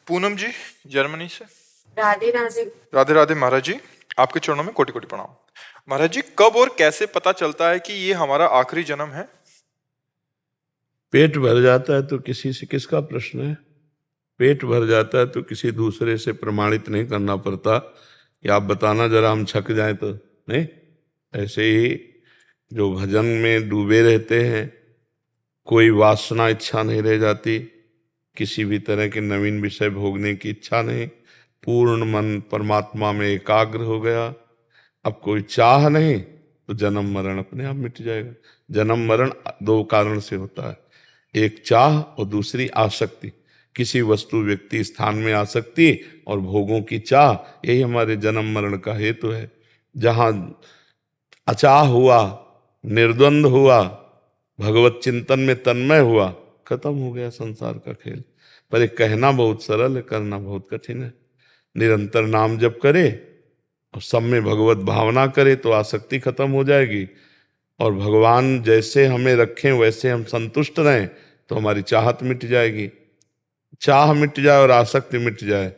पूनम जी, Germany से। राधे राधे। राधे राधे महाराज जी, आपके चरणों में कोटि कोटि प्रणाम। महाराज जी, कब और कैसे पता चलता है कि ये हमारा आखिरी जन्म है? पेट भर जाता है तो किसी से किसका प्रश्न है? पेट भर जाता है तो किसी दूसरे से प्रमाणित नहीं करना पड़ता कि आप बताना जरा, हम छक जाएं तो नहीं। ऐसे ही जो भजन में डूबे रहते हैं, कोई वासना इच्छा नहीं रह जाती, किसी भी तरह के नवीन विषय भोगने की इच्छा नहीं, पूर्ण मन परमात्मा में एकाग्र हो गया, अब कोई चाह नहीं, तो जन्म मरण अपने आप मिट जाएगा। जन्म मरण दो कारण से होता है, एक चाह और दूसरी आसक्ति। किसी वस्तु व्यक्ति स्थान में आसक्ति और भोगों की चाह, यही हमारे जन्म मरण का हेतु है। जहां अचाह हुआ, निर्द्वंद हुआ, भगवत चिंतन में तन्मय हुआ, खत्म हो गया संसार का खेल। पर ये कहना बहुत सरल है, करना बहुत कठिन है। निरंतर नाम जप करे और सब में भगवत भावना करे तो आसक्ति खत्म हो जाएगी, और भगवान जैसे हमें रखें वैसे हम संतुष्ट रहें तो हमारी चाहत मिट जाएगी। चाह मिट जाए और आसक्ति मिट जाए,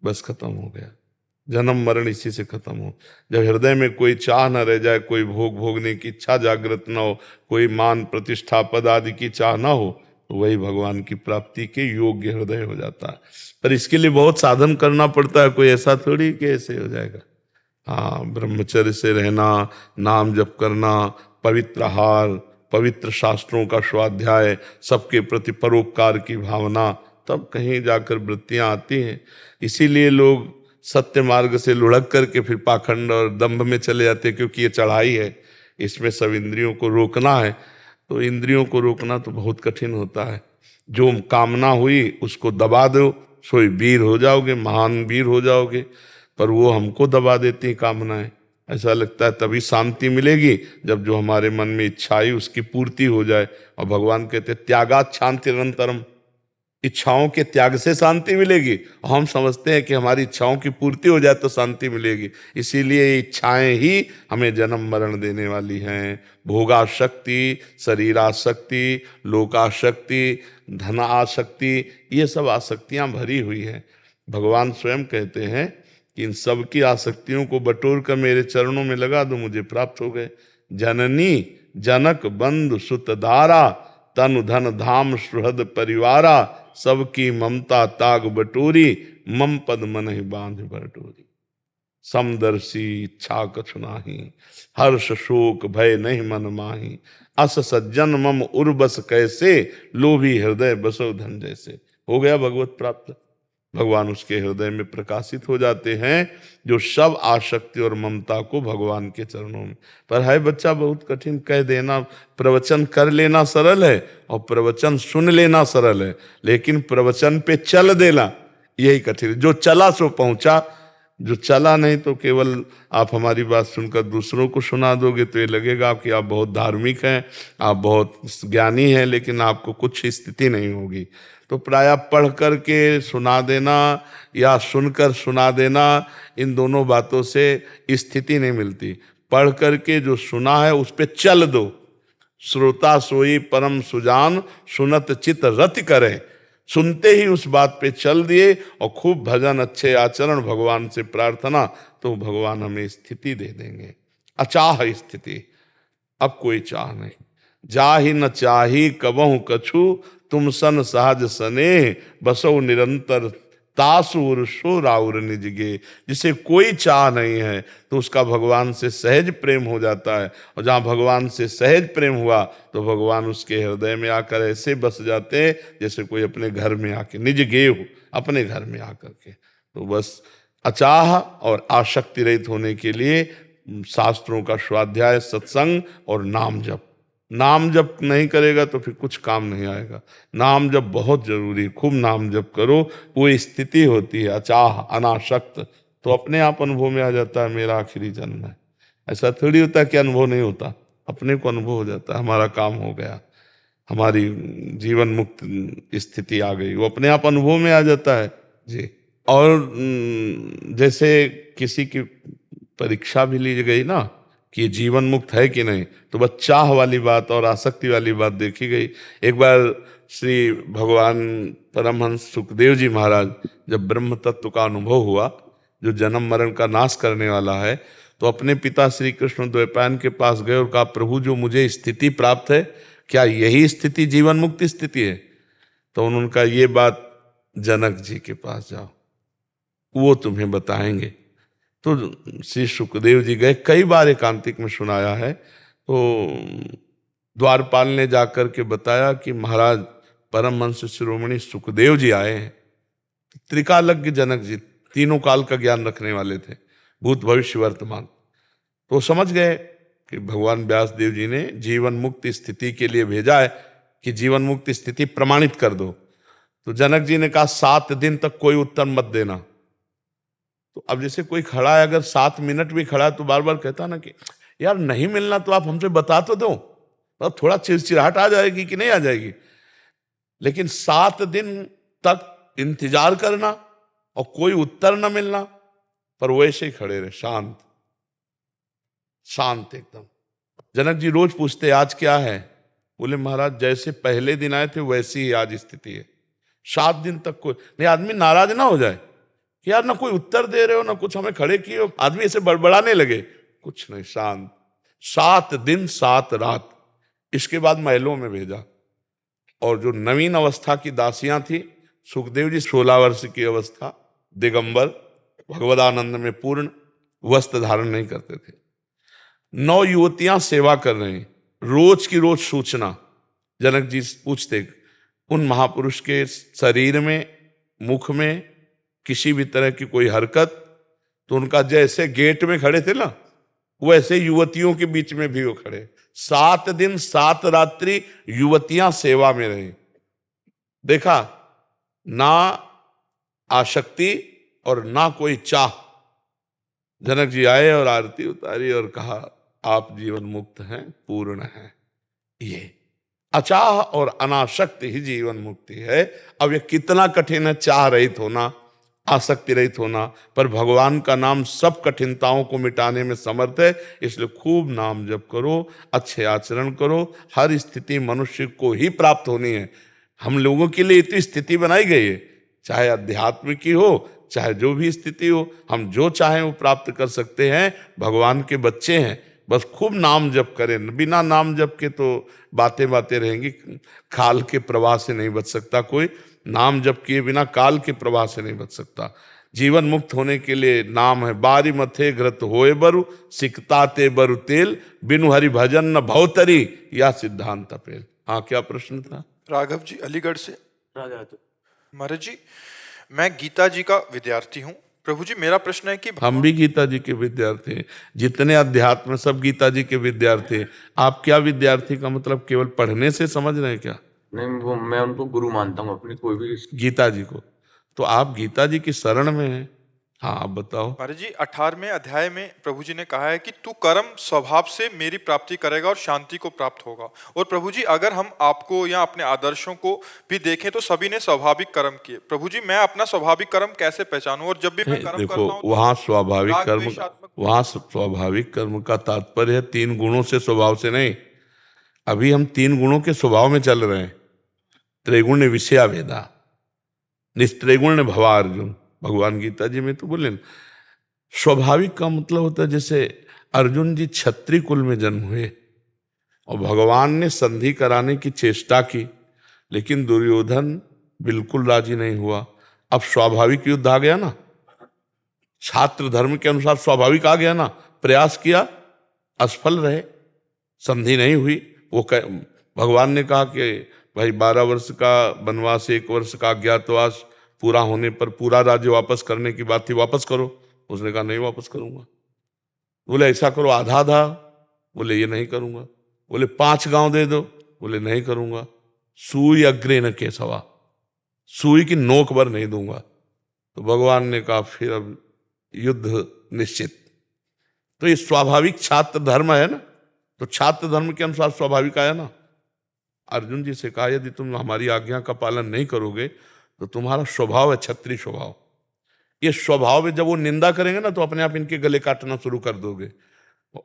बस खत्म हो गया। जन्म मरण इसी से खत्म हो। जब हृदय में कोई चाह न रह जाए, कोई भोग भोगने की इच्छा जागृत न हो, कोई मान प्रतिष्ठा पद आदि की चाह न हो, तो वही भगवान की प्राप्ति के योग्य हृदय हो जाता है। पर इसके लिए बहुत साधन करना पड़ता है, कोई ऐसा थोड़ी कि ऐसे हो जाएगा। हाँ, ब्रह्मचर्य से रहना, नाम जप करना, पवित्र आहार, पवित्र शास्त्रों का स्वाध्याय, सबके प्रति परोपकार की भावना, तब कहीं जाकर वृत्तियां आती हैं। इसीलिए लोग सत्य मार्ग से लुढ़क करके फिर पाखंड और दंभ में चले जाते हैं, क्योंकि ये चढ़ाई है, इसमें सब इंद्रियों को रोकना है। तो इंद्रियों को रोकना तो बहुत कठिन होता है। जो कामना हुई उसको दबा दो, सोई वीर हो जाओगे, महान वीर हो जाओगे। पर वो हमको दबा देती कामनाएं। ऐसा लगता है तभी शांति मिलेगी जब जो हमारे मन में इच्छा आई उसकी पूर्ति हो जाए। और भगवान कहते हैं त्यागात शांति निरंतरम, इच्छाओं के त्याग से शांति मिलेगी। और हम समझते हैं कि हमारी इच्छाओं की पूर्ति हो जाए तो शांति मिलेगी। इसीलिए इच्छाएं ही हमें जन्म मरण देने वाली हैं। भोगाशक्ति, शरीराशक्ति, लोकाशक्ति, धनाशक्ति, ये सब आसक्तियां भरी हुई हैं। भगवान स्वयं कहते हैं कि इन सब की आसक्तियों को बटोर कर मेरे चरणों में लगा दो, मुझे प्राप्त हो गए। जननी जनक बंधु सुत धारा, तनु धन धाम सुहृद परिवारा, सबकी ममता ताग बटोरी, मम पद मन ही बांध बटोरी। समदर्शी इच्छा कछु नाही, हर्ष शोक भय नहीं मन माही, अस सज्जन मम उर्बस कैसे, लोभी हृदय बसो धन जैसे। हो गया भगवत प्राप्त। भगवान उसके हृदय में प्रकाशित हो जाते हैं, जो सब आसक्ति और ममता को भगवान के चरणों में। पर है बच्चा बहुत कठिन। कह देना, प्रवचन कर लेना सरल है और प्रवचन सुन लेना सरल है, लेकिन प्रवचन पे चल देना यही कठिन है। जो चला सो पहुंचा, जो चला नहीं तो केवल आप हमारी बात सुनकर दूसरों को सुना दोगे तो ये लगेगा कि आप बहुत धार्मिक हैं, आप बहुत ज्ञानी हैं, लेकिन आपको कुछ स्थिति नहीं होगी। तो प्रायः पढ़ कर के सुना देना या सुनकर सुना देना, इन दोनों बातों से स्थिति नहीं मिलती। पढ़ करके जो सुना है उस पर चल दो। श्रोता सोई परम सुजान, सुनत चित रति करे। सुनते ही उस बात पे चल दिए और खूब भजन, अच्छे आचरण, भगवान से प्रार्थना, तो भगवान हमें स्थिति दे देंगे। अचाह स्थिति, अब कोई चाह नहीं। जाहि न चाही कबहु कछु, तुम सन सहज सनेह, बसो निरंतर तासुर सो राउर निजगे। जिसे कोई चाह नहीं है तो उसका भगवान से सहज प्रेम हो जाता है, और जहाँ भगवान से सहज प्रेम हुआ तो भगवान उसके हृदय में आकर ऐसे बस जाते हैं जैसे कोई अपने घर में आके, निज गे हो, अपने घर में आकर के। तो बस अचाह और आसक्ति रहित होने के लिए शास्त्रों का स्वाध्याय, सत्संग और नाम जप। नाम जप नहीं करेगा तो फिर कुछ काम नहीं आएगा। नाम जप बहुत जरूरी, खूब नाम जप करो। वो स्थिति होती है अचाह अनासक्त, तो अपने आप अनुभव में आ जाता है मेरा आखिरी जन्म है। ऐसा थोड़ी होता है कि अनुभव नहीं होता, अपने को अनुभव हो जाता है हमारा काम हो गया, हमारी जीवन मुक्त स्थिति आ गई, वो अपने आप अनुभव में आ जाता है जी। और जैसे किसी की परीक्षा भी ली गई ना, कि ये जीवन मुक्त है कि नहीं, तो बस चाह वाली बात और आसक्ति वाली बात देखी गई। एक बार श्री भगवान परमहंस सुखदेव जी महाराज जब ब्रह्म तत्व का अनुभव हुआ, जो जन्म मरण का नाश करने वाला है, तो अपने पिता श्री कृष्ण द्वैपायन के पास गए और कहा, प्रभु जो मुझे स्थिति प्राप्त है, क्या यही स्थिति जीवन मुक्ति स्थिति है? तो उन्होंने कहा, ये बात जनक जी के पास जाओ, वो तुम्हें बताएंगे। तो श्री सुखदेव जी गए, कई बार एकांतिक में सुनाया है। तो द्वारपाल ने जाकर के बताया कि महाराज परमहंस शिरोमणि सुखदेव जी आए हैं। त्रिकालज्ञ जनक जी, तीनों काल का ज्ञान रखने वाले थे, भूत भविष्य वर्तमान। तो समझ गए कि भगवान व्यास देव जी ने जीवन मुक्त स्थिति के लिए भेजा है कि जीवन मुक्त स्थिति प्रमाणित कर दो। तो जनक जी ने कहा, 7 दिन तक कोई उत्तर मत देना। तो अब जैसे कोई खड़ा है, अगर 7 मिनट भी खड़ा है तो बार बार कहता ना कि यार नहीं मिलना तो आप हमसे बता तो दो, तो थोड़ा चिड़चिड़ाहट आ जाएगी कि नहीं आ जाएगी। लेकिन 7 दिन तक इंतजार करना और कोई उत्तर न मिलना, पर वैसे ही खड़े रहे, शांत शांत एकदम। जनक जी रोज पूछते, आज क्या है? बोले महाराज जैसे पहले दिन आए थे वैसी ही आज स्थिति है। 7 दिन तक कोई नहीं, आदमी नाराज ना हो जाए कि यार ना कोई उत्तर दे रहे हो ना कुछ हमें खड़े किए हो, आदमी ऐसे बड़बड़ाने लगे, कुछ नहीं, शांत। 7 दिन 7 रात। इसके बाद महलों में भेजा, और जो नवीन अवस्था की दासियां थी, सुखदेव जी 16 वर्ष की अवस्था, दिगंबर, भगवदानंद में पूर्ण, वस्त्र धारण नहीं करते थे। 9 युवतियां सेवा कर रही, रोज की रोज सूचना। जनक जी पूछते, उन महापुरुष के शरीर में, मुख में किसी भी तरह की कोई हरकत? तो उनका जैसे गेट में खड़े थे ना, वैसे युवतियों के बीच में भी वो खड़े। 7 दिन 7 रात्रि युवतियां सेवा में रही। देखा, ना आसक्ति और ना कोई चाह। जनक जी आए और आरती उतारी और कहा, आप जीवन मुक्त हैं, पूर्ण हैं। ये अचाह और अनासक्त ही जीवन मुक्ति है। अब ये कितना कठिन है चाह रहित होना, आसक्ति रहित होना, पर भगवान का नाम सब कठिनताओं को मिटाने में समर्थ है। इसलिए खूब नाम जप करो, अच्छे आचरण करो, हर स्थिति मनुष्य को ही प्राप्त होनी है। हम लोगों के लिए इतनी स्थिति बनाई गई है, चाहे अध्यात्म की हो, चाहे जो भी स्थिति हो, हम जो चाहें वो प्राप्त कर सकते हैं। भगवान के बच्चे हैं, बस खूब नाम जप करें। बिना नाम जप के तो बातें बातें रहेंगी, काल के प्रवाह से नहीं बच सकता कोई। नाम जप किए बिना काल के प्रवाह से नहीं बच सकता। जीवन मुक्त होने के लिए नाम है, बारी मथे घृत होए बरु, सिकताते बरु तेल, बिनु हरि भजन न भवतरी, या सिद्धांत अपेल। हाँ, क्या प्रश्न था? राघव जी अलीगढ़ से। राजा तो महाराज जी, मैं गीता जी का विद्यार्थी हूँ। प्रभु जी, मेरा प्रश्न है कि हम भी गीता जी के विद्यार्थी हैं, जितने अध्यात्म में सब गीता जी के विद्यार्थी हैं। आप क्या विद्यार्थी का मतलब केवल पढ़ने से समझ रहे हैं क्या? नहीं, वो मैं उनको गुरु मानता हूँ अपनी, कोई भी। गीता जी को, तो आप गीता जी की शरण में हैं। हाँ, आप बताओ। महाराज जी, 18वें अध्याय में प्रभु जी ने कहा है कि तू कर्म स्वभाव से मेरी प्राप्ति करेगा और शांति को प्राप्त होगा। और प्रभु जी, अगर हम आपको या अपने आदर्शों को भी देखें तो सभी ने स्वाभाविक कर्म किए। प्रभु जी, मैं अपना स्वाभाविक कर्म कैसे पहचानूं? और जब भी मैं कर्म करता देखो, हूं तो वहाँ स्वाभाविक राग कर्म, द्वेषात्मक- वहाँ स्वाभाविक कर्म का तात्पर्य है 3 गुणों से, स्वभाव से नहीं। अभी हम 3 गुणों के स्वभाव में चल रहे हैं। त्रैगुण्य विषया वेदा, निस्त्रैगुण्य भवा अर्जुन, भगवान गीता जी में तो बोले ना। स्वाभाविक का मतलब होता है, जैसे अर्जुन जी क्षत्रिय कुल में जन्म हुए और भगवान ने संधि कराने की चेष्टा की, लेकिन दुर्योधन बिल्कुल राजी नहीं हुआ। अब स्वाभाविक युद्ध आ गया ना, छात्र धर्म के अनुसार स्वाभाविक आ गया ना। प्रयास किया, असफल रहे, संधि नहीं हुई। भगवान ने कहा कि भाई 12 वर्ष का वनवास, 1 वर्ष का अज्ञातवास पूरा होने पर पूरा राज्य वापस करने की बात थी, वापस करो। उसने कहा नहीं वापस करूंगा। बोले ऐसा करो आधा आधा, बोले ये नहीं करूंगा। बोले 5 गांव दे दो, बोले नहीं करूंगा। सुई अग्रे न केसवा, सुई की नोक पर नहीं दूंगा। तो भगवान ने कहा फिर अब युद्ध निश्चित। तो ये स्वाभाविक छात्र धर्म है ना, तो छात्र धर्म के अनुसार स्वाभाविक आया ना। अर्जुन जी से कहा यदि तुम हमारी आज्ञा का पालन नहीं करोगे तो तुम्हारा स्वभाव है क्षत्रिय स्वभाव। ये स्वभाव में जब वो निंदा करेंगे ना तो अपने आप इनके गले काटना शुरू कर दोगे।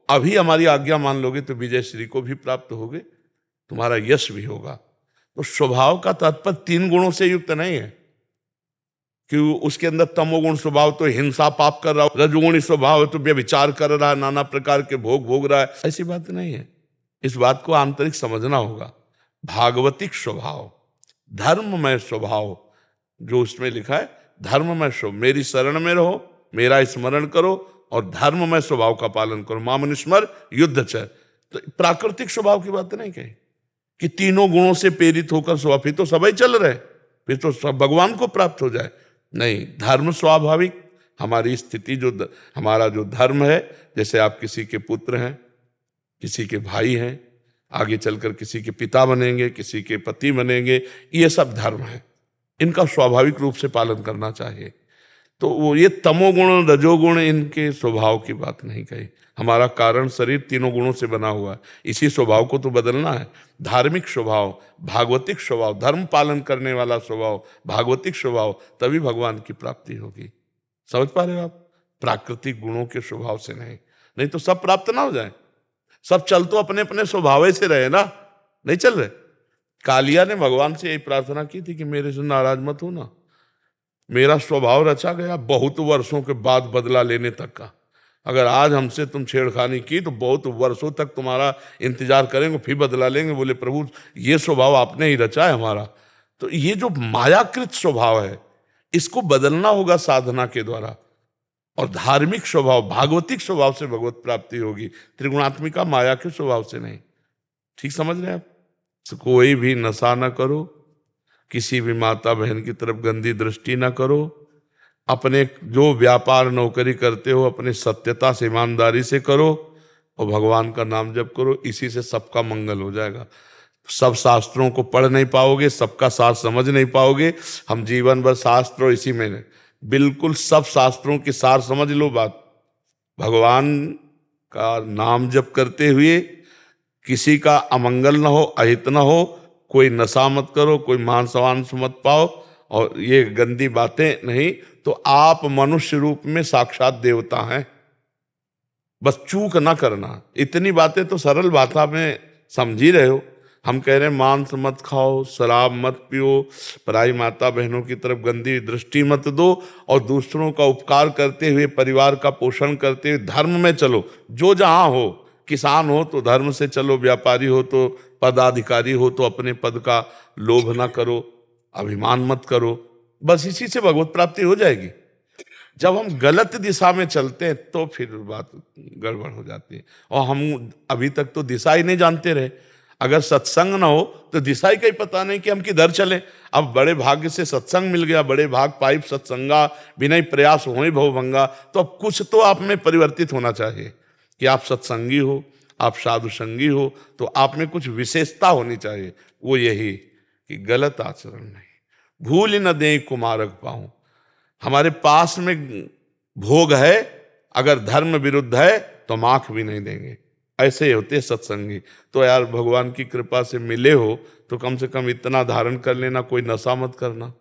अभी हमारी आज्ञा मान लोगे तो विजय श्री को भी प्राप्त होगे, तुम्हारा यश भी होगा। तो स्वभाव का तात्पर्य 3 गुणों से युक्त नहीं है कि उसके अंदर तमोगुण स्वभाव तो हिंसा पाप कर रहा हो, रजोगुणी स्वभाव है तो व्यभिचार कर रहा है, नाना प्रकार के भोग भोग रहा है, ऐसी बात नहीं है। इस बात को आंतरिक समझना होगा। भागवतिक स्वभाव, धर्ममय स्वभाव, जो उसमें लिखा है धर्ममय स्वभाव, मेरी शरण में रहो, मेरा स्मरण करो और धर्ममय स्वभाव का पालन करो। मामनुस्मर युद्ध च। तो प्राकृतिक स्वभाव की बात नहीं कही कि तीनों गुणों से प्रेरित होकर स्वभाव, फिर तो सभी चल रहे, फिर तो सब भगवान को प्राप्त हो जाए। नहीं, धर्म स्वाभाविक, हमारी स्थिति जो हमारा जो धर्म है, जैसे आप किसी के पुत्र हैं, किसी के भाई हैं, आगे चलकर किसी के पिता बनेंगे, किसी के पति बनेंगे, ये सब धर्म है, इनका स्वाभाविक रूप से पालन करना चाहिए। तो वो ये तमोगुण रजोगुण इनके स्वभाव की बात नहीं कही। हमारा कारण शरीर तीनों गुणों से बना हुआ है, इसी स्वभाव को तो बदलना है। धार्मिक स्वभाव, भागवतिक स्वभाव, धर्म पालन करने वाला स्वभाव, भागवतिक स्वभाव, तभी भगवान की प्राप्ति होगी। समझ पा रहे हो आप? प्राकृतिक गुणों के स्वभाव से नहीं, नहीं तो सब प्राप्त ना हो जाए। सब चल तो अपने अपने स्वभाव से रहे ना, नहीं चल रहे। कालिया ने भगवान से यही प्रार्थना की थी कि मेरे से नाराज मत हो ना, मेरा स्वभाव रचा गया बहुत वर्षों के बाद बदला लेने तक का। अगर आज हमसे तुम छेड़खानी की तो बहुत वर्षों तक तुम्हारा इंतजार करेंगे, फिर बदला लेंगे। बोले प्रभु ये स्वभाव आपने ही रचा है हमारा। तो ये जो मायाकृत स्वभाव है, इसको बदलना होगा साधना के द्वारा। और धार्मिक स्वभाव, भागवतिक स्वभाव से भगवत प्राप्ति होगी, त्रिगुणात्मिका माया के स्वभाव से नहीं। ठीक समझ रहे हैं आप? कोई भी नशा न करो, किसी भी माता बहन की तरफ गंदी दृष्टि न करो, अपने जो व्यापार नौकरी करते हो अपने सत्यता से ईमानदारी से करो और भगवान का नाम जप करो, इसी से सबका मंगल हो जाएगा। सब शास्त्रों को पढ़ नहीं पाओगे, सबका सार समझ नहीं पाओगे। हम जीवन भर शास्त्रों इसी में, बिल्कुल सब शास्त्रों की सार समझ लो बात। भगवान का नाम जप करते हुए किसी का अमंगल न हो, अहित न हो, कोई नशा मत करो, कोई मांस वांस मत पाओ और ये गंदी बातें नहीं, तो आप मनुष्य रूप में साक्षात देवता हैं। बस चूक ना करना। इतनी बातें तो सरल भाषा में समझ ही रहे हो। हम कह रहे हैं मांस मत खाओ, शराब मत पियो, पराई माता बहनों की तरफ गंदी दृष्टि मत दो और दूसरों का उपकार करते हुए, परिवार का पोषण करते हुए धर्म में चलो। जो जहां हो, किसान हो तो धर्म से चलो, व्यापारी हो तो, पदाधिकारी हो तो अपने पद का लोभ ना करो, अभिमान मत करो। बस इसी से भगवत प्राप्ति हो जाएगी। जब हम गलत दिशा में चलते हैं तो फिर बात गड़बड़ हो जाती है। और हम अभी तक तो दिशा ही नहीं जानते रहे। अगर सत्संग ना हो तो दिशा ही कहीं पता नहीं कि हम किधर चले। अब बड़े भाग्य से सत्संग मिल गया, बड़े भाग पाइप सत्संगा, बिना प्रयास हो भवभंगा। तो अब कुछ तो आप में परिवर्तित होना चाहिए कि आप सत्संगी हो, आप साधु संगी हो, तो आप में कुछ विशेषता होनी चाहिए। वो यही कि गलत आचरण नहीं, भूल न दे कुमारक पाऊं। हमारे पास में भोग है, अगर धर्म विरुद्ध है तो माख भी नहीं देंगे। ऐसे ही होते सत्संगी। तो यार भगवान की कृपा से मिले हो तो कम से कम इतना धारण कर लेना, कोई नशा मत करना,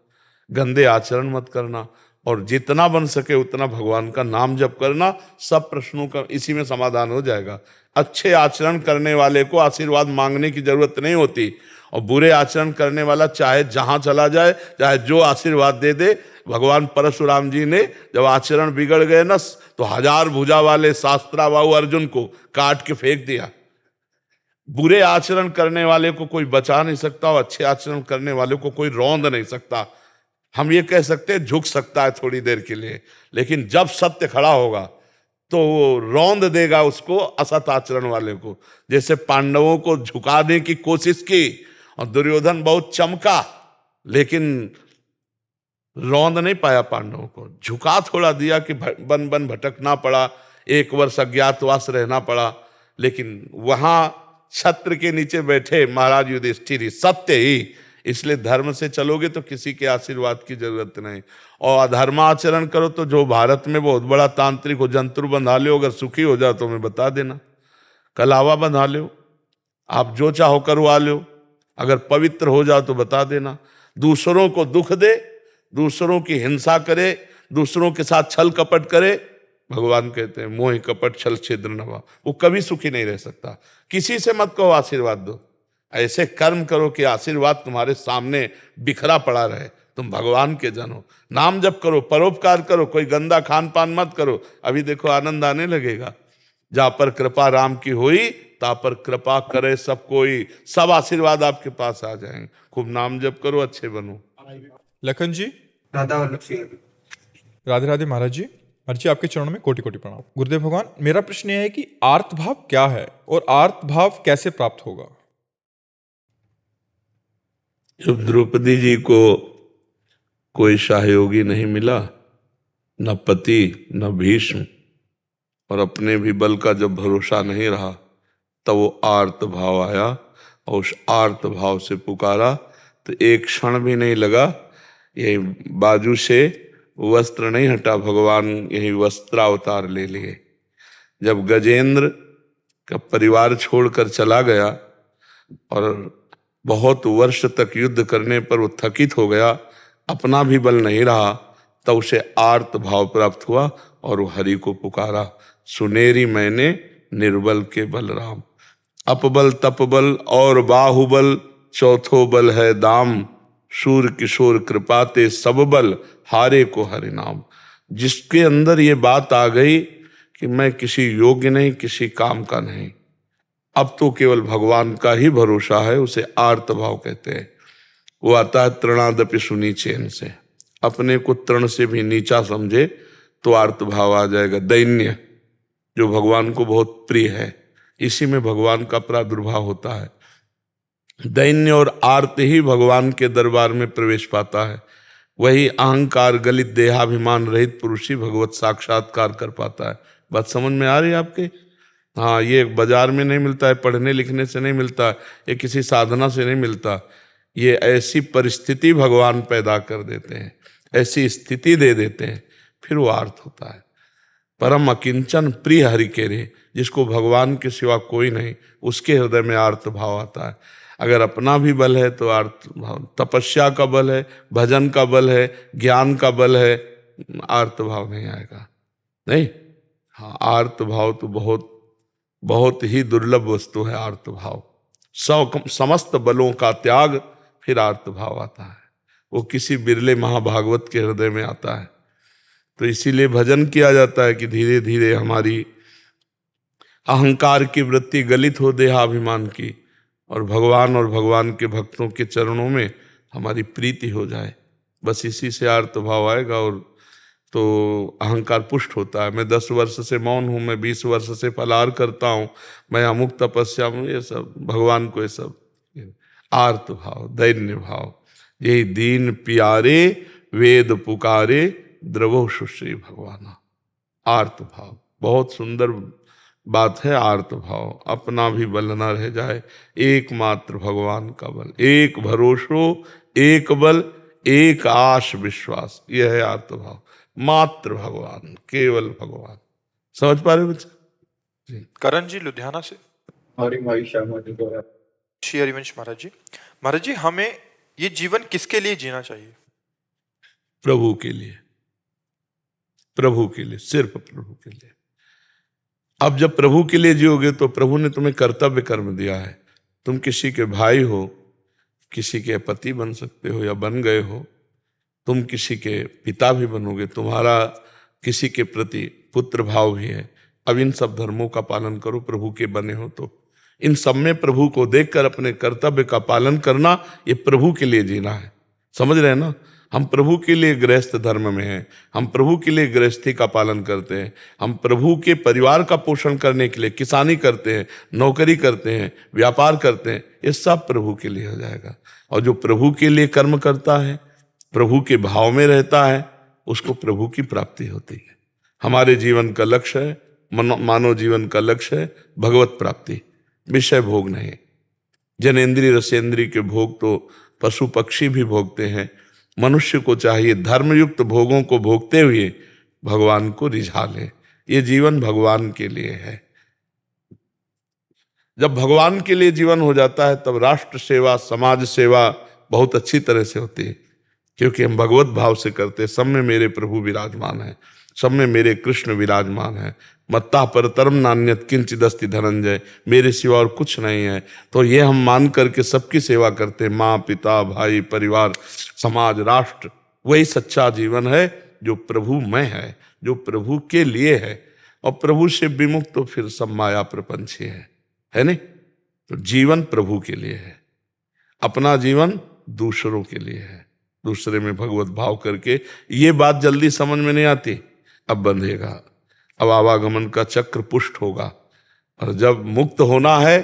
गंदे आचरण मत करना और जितना बन सके उतना भगवान का नाम जप करना। सब प्रश्नों का इसी में समाधान हो जाएगा। अच्छे आचरण करने वाले को आशीर्वाद मांगने की जरूरत नहीं होती और बुरे आचरण करने वाला चाहे जहां चला जाए, चाहे जो आशीर्वाद दे दे। भगवान परशुराम जी ने जब आचरण बिगड़ गए ना तो 1000 भुजा वाले शास्त्राबाहु अर्जुन को काट के फेंक दिया। बुरे आचरण करने वाले को कोई बचा नहीं सकता और अच्छे आचरण करने वाले को कोई रौंद नहीं सकता। हम ये कह सकते हैं झुक सकता है थोड़ी देर के लिए, लेकिन जब सत्य खड़ा होगा तो वो रौंद देगा उसको, असत आचरण वाले को। जैसे पांडवों को झुकाने की कोशिश की और दुर्योधन बहुत चमका, लेकिन रौंद नहीं पाया पांडवों को। झुका थोड़ा दिया कि बन बन भटकना पड़ा, 1 वर्ष अज्ञातवास रहना पड़ा, लेकिन वहां छत्र के नीचे बैठे महाराज युधिष्ठिर ही सत्य ही। इसलिए धर्म से चलोगे तो किसी के आशीर्वाद की जरूरत नहीं। और अधर्माचरण करो तो जो भारत में बहुत बड़ा तांत्रिक हो, जंतु बंधा लो, अगर सुखी हो जाओ तो मैं बता देना, कलावा बंधा लो, आप जो चाहो करवा लो। अगर पवित्र हो जाओ तो बता देना। दूसरों को दुख दे, दूसरों की हिंसा करे, दूसरों के साथ छल कपट करे, भगवान कहते हैं मोह कपट छल छिद्र नवा, वो कभी सुखी नहीं रह सकता। किसी से मत कहो आशीर्वाद दो, ऐसे कर्म करो कि आशीर्वाद तुम्हारे सामने बिखरा पड़ा रहे। तुम भगवान के जन हो, नाम जप करो, परोपकार करो, कोई गंदा खान पान मत करो। अभी देखो आनंद आने लगेगा। जा पर कृपा राम की हुई, ता पर कृपा करे सब कोई, सब आशीर्वाद आपके पास आ जाएंगे। खूब नाम जप करो, अच्छे बनो। लखन जी, राधा वल्लभ सिंह। राधे राधे महाराज जी। महाराज जी आपके चरणों में कोटि कोटि प्रणाम। गुरुदेव भगवान, मेरा प्रश्न यह है कि आर्त भाव क्या है और आर्त भाव कैसे प्राप्त होगा? जब द्रौपदी जी को कोई सहयोगी नहीं मिला, न पति न भीष्म, और अपने भी बल का जब भरोसा नहीं रहा, तब वो आर्त भाव आया और उस आर्त भाव से पुकारा तो एक क्षण भी नहीं लगा, ये बाजू से वस्त्र नहीं हटा, भगवान यही वस्त्रावतार ले लिए। जब गजेंद्र का परिवार छोड़कर चला गया और बहुत वर्ष तक युद्ध करने पर वो थकित हो गया, अपना भी बल नहीं रहा, तब उसे आर्त भाव प्राप्त हुआ और वो हरि को पुकारा, सुनेरी मैंने निर्बल के बलराम। अपबल तपबल और बाहुबल, चौथो बल है दाम, शूर किशोर कृपाते सब बल, हारे को हरि नाम। जिसके अंदर ये बात आ गई कि मैं किसी योग्य नहीं, किसी काम का नहीं, अब तो केवल भगवान का ही भरोसा है, उसे आर्त भाव कहते हैं। वो आता है तृणादपि सुनी चैन से, अपने को तृण से भी नीचा समझे तो आर्त भाव आ जाएगा। दैन्य जो भगवान को बहुत प्रिय है, इसी में भगवान का प्रादुर्भाव होता है। दैन्य और आर्त ही भगवान के दरबार में प्रवेश पाता है। वही अहंकार गलित देहाभिमान रहित पुरुष ही भगवत साक्षात्कार कर पाता है। बात समझ में आ रही है आपके? हाँ, ये बाजार में नहीं मिलता है, पढ़ने लिखने से नहीं मिलता, ये किसी साधना से नहीं मिलता। ये ऐसी परिस्थिति भगवान पैदा कर देते हैं, ऐसी स्थिति दे देते हैं, फिर वो आर्त होता है। परम अकिंचन प्रिय हरि के रे, जिसको भगवान के सिवा कोई नहीं, उसके हृदय में आर्त भाव आता है। अगर अपना भी बल है तो आर्त भाव, तपस्या का बल है, भजन का बल है, ज्ञान का बल है, आर्त भाव नहीं आएगा। नहीं, हाँ, आर्त भाव तो बहुत बहुत ही दुर्लभ वस्तु है। आर्त भाव समस्त बलों का त्याग, फिर आर्त भाव आता है। वो किसी बिरले महाभागवत के हृदय में आता है। तो इसीलिए भजन किया जाता है कि धीरे धीरे हमारी अहंकार की वृत्ति गलित हो देहाभिमान की, और भगवान के भक्तों के चरणों में हमारी प्रीति हो जाए। बस इसी से आर्त भाव आएगा और तो अहंकार पुष्ट होता है। मैं 10 वर्ष से मौन हूँ, मैं 20 वर्ष से फलाहार करता हूँ, मैं अमुक तपस्या हूँ, ये सब भगवान को, ये सब आर्त भाव, दैन्य भाव। यही दीन प्यारे वेद पुकारे, द्रवो सुश्री भगवाना। आर्त भाव बहुत सुंदर बात है। आर्त भाव, अपना भी बल न रह जाए, एकमात्र भगवान का बल, एक भरोसो, एक बल, एक आश विश्वास, यह है आर्त भाव। मात्र भगवान, केवल भगवान। समझ पा रहे बच्चे? जी। करण जी लुधियाना से। श्री हरिवंश महाराज जी। महाराज जी, हमें ये जीवन किसके लिए जीना चाहिए? प्रभु के लिए, प्रभु के लिए, सिर्फ प्रभु के लिए। अब जब प्रभु के लिए जियोगे तो प्रभु ने तुम्हें कर्तव्य कर्म दिया है। तुम किसी के भाई हो, किसी के पति बन सकते हो या बन गए हो, तुम किसी के पिता भी बनोगे, तुम्हारा किसी के प्रति पुत्र भाव भी है। अब इन सब धर्मों का पालन करो, प्रभु के बने हो तो। इन सब में प्रभु को देखकर अपने कर्तव्य का पालन करना, ये प्रभु के लिए जीना है। समझ रहे हैं ना? हम प्रभु के लिए गृहस्थ धर्म में हैं, हम प्रभु के लिए गृहस्थी का पालन करते हैं, हम प्रभु के परिवार का पोषण करने के लिए किसानी करते हैं, नौकरी करते हैं, व्यापार करते हैं, ये सब प्रभु के लिए हो जाएगा। और जो प्रभु के लिए कर्म करता है, प्रभु के भाव में रहता है, उसको प्रभु की प्राप्ति होती है। हमारे जीवन का लक्ष्य है, मानव जीवन का लक्ष्य है भगवत प्राप्ति, विषय भोग नहीं। जनेन्द्रिय रसेंद्रिय के भोग तो पशु पक्षी भी भोगते हैं। मनुष्य को चाहिए धर्मयुक्त भोगों को भोगते हुए भगवान को रिझा ले। ये जीवन भगवान के लिए है। जब भगवान के लिए जीवन हो जाता है तब राष्ट्र सेवा, समाज सेवा बहुत अच्छी तरह से होती है, क्योंकि हम भगवत भाव से करते हैं। सब में मेरे प्रभु विराजमान है, सब में मेरे कृष्ण विराजमान है। मत्ता परतरम नान्यत किंचिदस्ति धनंजय, मेरे सिवा और कुछ नहीं है। तो ये हम मान करके सबकी सेवा करते हैं, माँ पिता भाई परिवार समाज राष्ट्र। वही सच्चा जीवन है जो प्रभु में है, जो प्रभु के लिए है। और प्रभु से विमुक्त तो फिर सब माया प्रपंच ही है नहीं? तो जीवन प्रभु के लिए है, अपना जीवन दूसरों के लिए है, दूसरे में भगवत भाव करके। ये बात जल्दी समझ में नहीं आती, अब बंधेगा, अब आवागमन का चक्र पुष्ट होगा। और जब मुक्त होना है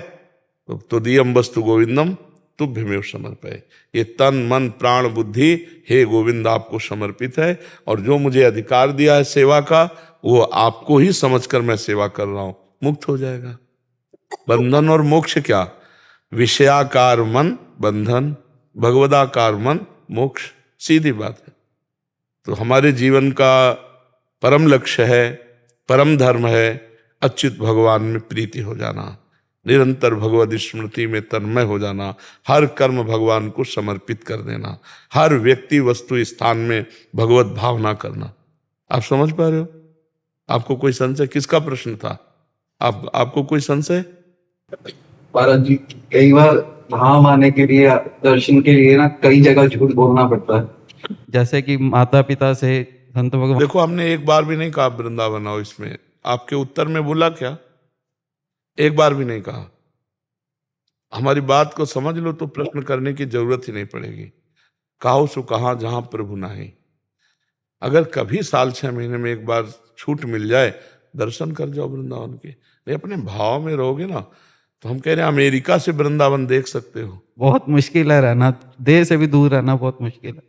तो दियम वस्तु गोविंदम तुभ्यमेव समर्पय, ये तन मन प्राण बुद्धि हे गोविंद आपको समर्पित है। और जो मुझे अधिकार दिया है सेवा का, वो आपको ही समझकर मैं सेवा कर रहा हूं, मुक्त हो जाएगा। बंधन और मोक्ष क्या? विषयाकार मन बंधन, भगवदाकार मन मोक्ष, सीधी बात है। तो हमारे जीवन का परम लक्ष्य है, परम धर्म है अच्युत भगवान में प्रीति हो जाना, निरंतर भगवद स्मृति में तन्मय हो जाना, हर कर्म भगवान को समर्पित कर देना, हर व्यक्ति वस्तु स्थान में भगवत भावना करना। आप समझ पा रहे हो? आपको कोई संशय? किसका प्रश्न था? आपको कोई संशय? महाराज जी, कई बार धाम आने के लिए दर्शन के लिए ना कई जगह झूठ बोलना पड़ता है, जैसे कि माता पिता से संत भगवान। देखो, हमने एक बार भी नहीं कहा वृंदावन आओ। इसमें आपके उत्तर में बोला क्या? एक बार भी नहीं कहा। हमारी बात को समझ लो तो प्रश्न करने की जरूरत ही नहीं पड़ेगी। कहो सो कहा जहां प्रभु नाही। अगर कभी साल 6 महीने में एक बार छूट मिल जाए, दर्शन कर जाओ वृंदावन के। नहीं, अपने भाव में रहोगे ना, तो हम कह रहे हैं अमेरिका से वृंदावन देख सकते हो। बहुत मुश्किल है रहना, देह से भी दूर रहना बहुत मुश्किल है।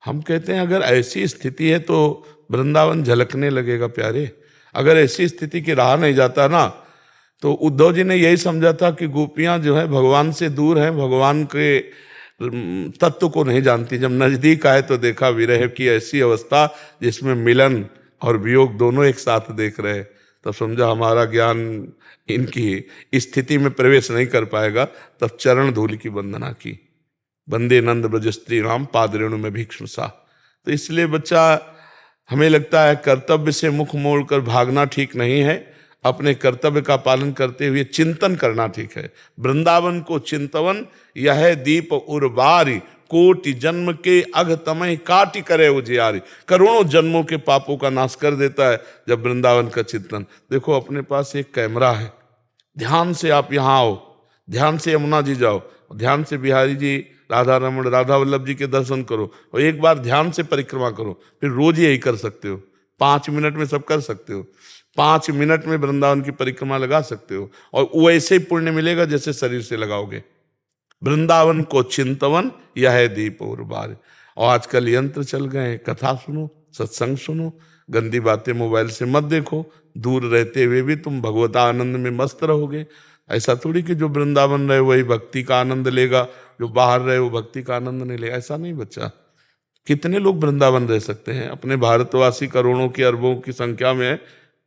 हम कहते हैं अगर ऐसी स्थिति है तो वृंदावन झलकने लगेगा प्यारे। अगर ऐसी स्थिति की राह नहीं जाता ना, तो उद्धव जी ने यही समझा था कि गोपियां जो है भगवान से दूर हैं, भगवान के तत्व को नहीं जानती। जब नजदीक आए तो देखा विरह की ऐसी अवस्था जिसमें मिलन और वियोग दोनों एक साथ देख रहे। तब समझा हमारा ज्ञान इनकी स्थिति में प्रवेश नहीं कर पाएगा। तब चरण धूल की वंदना की, वंदे नंद ब्रज स्त्री राम पाद रेणु में भीक्ष्ण सा। तो इसलिए बच्चा, हमें लगता है कर्तव्य से मुख मोड़कर भागना ठीक नहीं है, अपने कर्तव्य का पालन करते हुए चिंतन करना ठीक है। वृंदावन को चिंतवन यह दीप उर्वारी, कोटि जन्म के अघ तमय काटि करे उजियारी। करोड़ों जन्मों के पापों का नाश कर देता है जब वृंदावन का चिंतन। देखो, अपने पास एक कैमरा है, ध्यान से आप यहाँ आओ, ध्यान से यमुना जी जाओ, ध्यान से बिहारी जी, राधा रमण, राधा वल्लभ जी के दर्शन करो, और एक बार ध्यान से परिक्रमा करो। फिर रोज यही कर सकते हो, 5 मिनट में सब कर सकते हो। 5 मिनट में वृंदावन की परिक्रमा लगा सकते हो, और वैसे ही पुण्य मिलेगा जैसे शरीर से लगाओगे। वृंदावन को चिंतवन यह है दीप और बार। और आजकल यंत्र चल गए, कथा सुनो, सत्संग सुनो, गंदी बातें मोबाइल से मत देखो। दूर रहते हुए भी तुम भगवता आनंद में मस्त रहोगे। ऐसा थोड़ी कि जो वृंदावन रहे वही भक्ति का आनंद लेगा, जो बाहर रहे वो भक्ति का आनंद नहीं लेगा। ऐसा नहीं बच्चा। कितने लोग वृंदावन रह सकते हैं? अपने भारतवासी करोड़ों की अरबों की संख्या में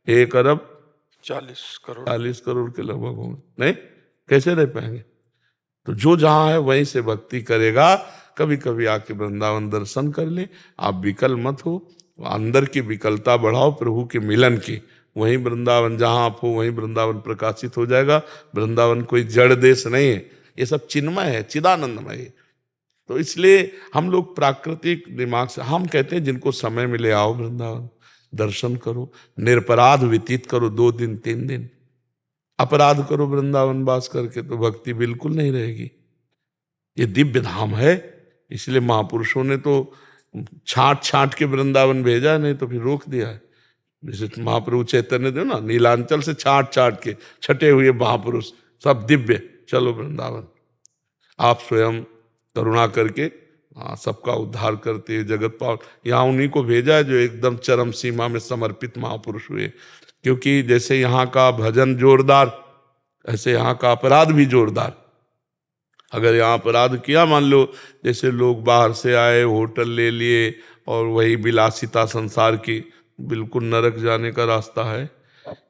1 अरब 40 करोड़ के लगभग होंगे। नहीं, कैसे रह पाएंगे? तो जो जहां है वहीं से भक्ति करेगा। कभी कभी आके वृंदावन दर्शन कर ले। आप विकल मत हो, अंदर की विकलता बढ़ाओ प्रभु के मिलन की। वहीं वृंदावन जहां आप हो वहीं वृंदावन प्रकाशित हो जाएगा। वृंदावन कोई जड़ देश नहीं है, ये सब चिन्मय है, चिदानंदमय है। तो इसलिए हम लोग प्राकृतिक दिमाग से हम कहते हैं जिनको समय मिले आओ वृंदावन, दर्शन करो, निरपराध व्यतीत करो 2 दिन 3 दिन। अपराध करो वृंदावन वास करके तो भक्ति बिल्कुल नहीं रहेगी। ये दिव्य धाम है, इसलिए महापुरुषों ने तो छांट छांट के वृंदावन भेजा, नहीं तो फिर रोक दिया है। जैसे महाप्रभु चैतन्य देव ना, नीलांचल से छांट छांट के छटे हुए महापुरुष सब दिव्य, चलो वृंदावन। आप स्वयं करुणा करके सबका उद्धार करते जगत पाव, यहाँ उन्हीं को भेजा है जो एकदम चरम सीमा में समर्पित महापुरुष हुए। क्योंकि जैसे यहाँ का भजन जोरदार, ऐसे यहाँ का अपराध भी जोरदार। अगर यहाँ अपराध किया, मान लो जैसे लोग बाहर से आए, होटल ले लिए और वही विलासिता संसार की, बिल्कुल नरक जाने का रास्ता है।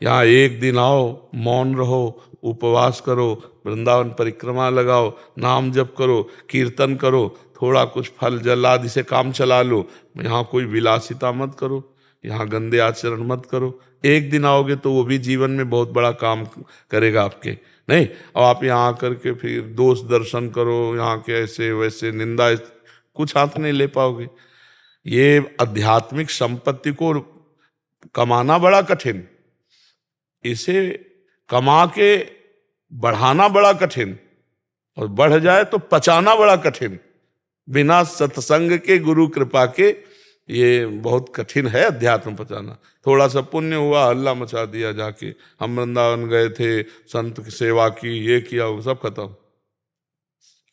यहाँ 1 दिन आओ, मौन रहो, उपवास करो, वृंदावन परिक्रमा लगाओ, नाम जप करो, कीर्तन करो, थोड़ा कुछ फल जल आदि से काम चला लो। यहाँ कोई विलासिता मत करो। यहाँ गंदे आचरण मत करो। एक दिन आओगे तो वो भी जीवन में बहुत बड़ा काम करेगा आपके। नहीं, अब आप यहाँ आकर के फिर दोष दर्शन करो, यहाँ के ऐसे वैसे निंदा, कुछ हाथ नहीं ले पाओगे। ये आध्यात्मिक संपत्ति को कमाना बड़ा कठिन, इसे कमा के बढ़ाना बड़ा कठिन, और बढ़ जाए तो पचाना बड़ा कठिन। बिना सत्संग के, गुरु कृपा के, ये बहुत कठिन है अध्यात्म पचाना। थोड़ा सा पुण्य हुआ, हल्ला मचा दिया, जाके हम वृंदावन गए थे, संत की सेवा की, ये किया, वो सब खत्म,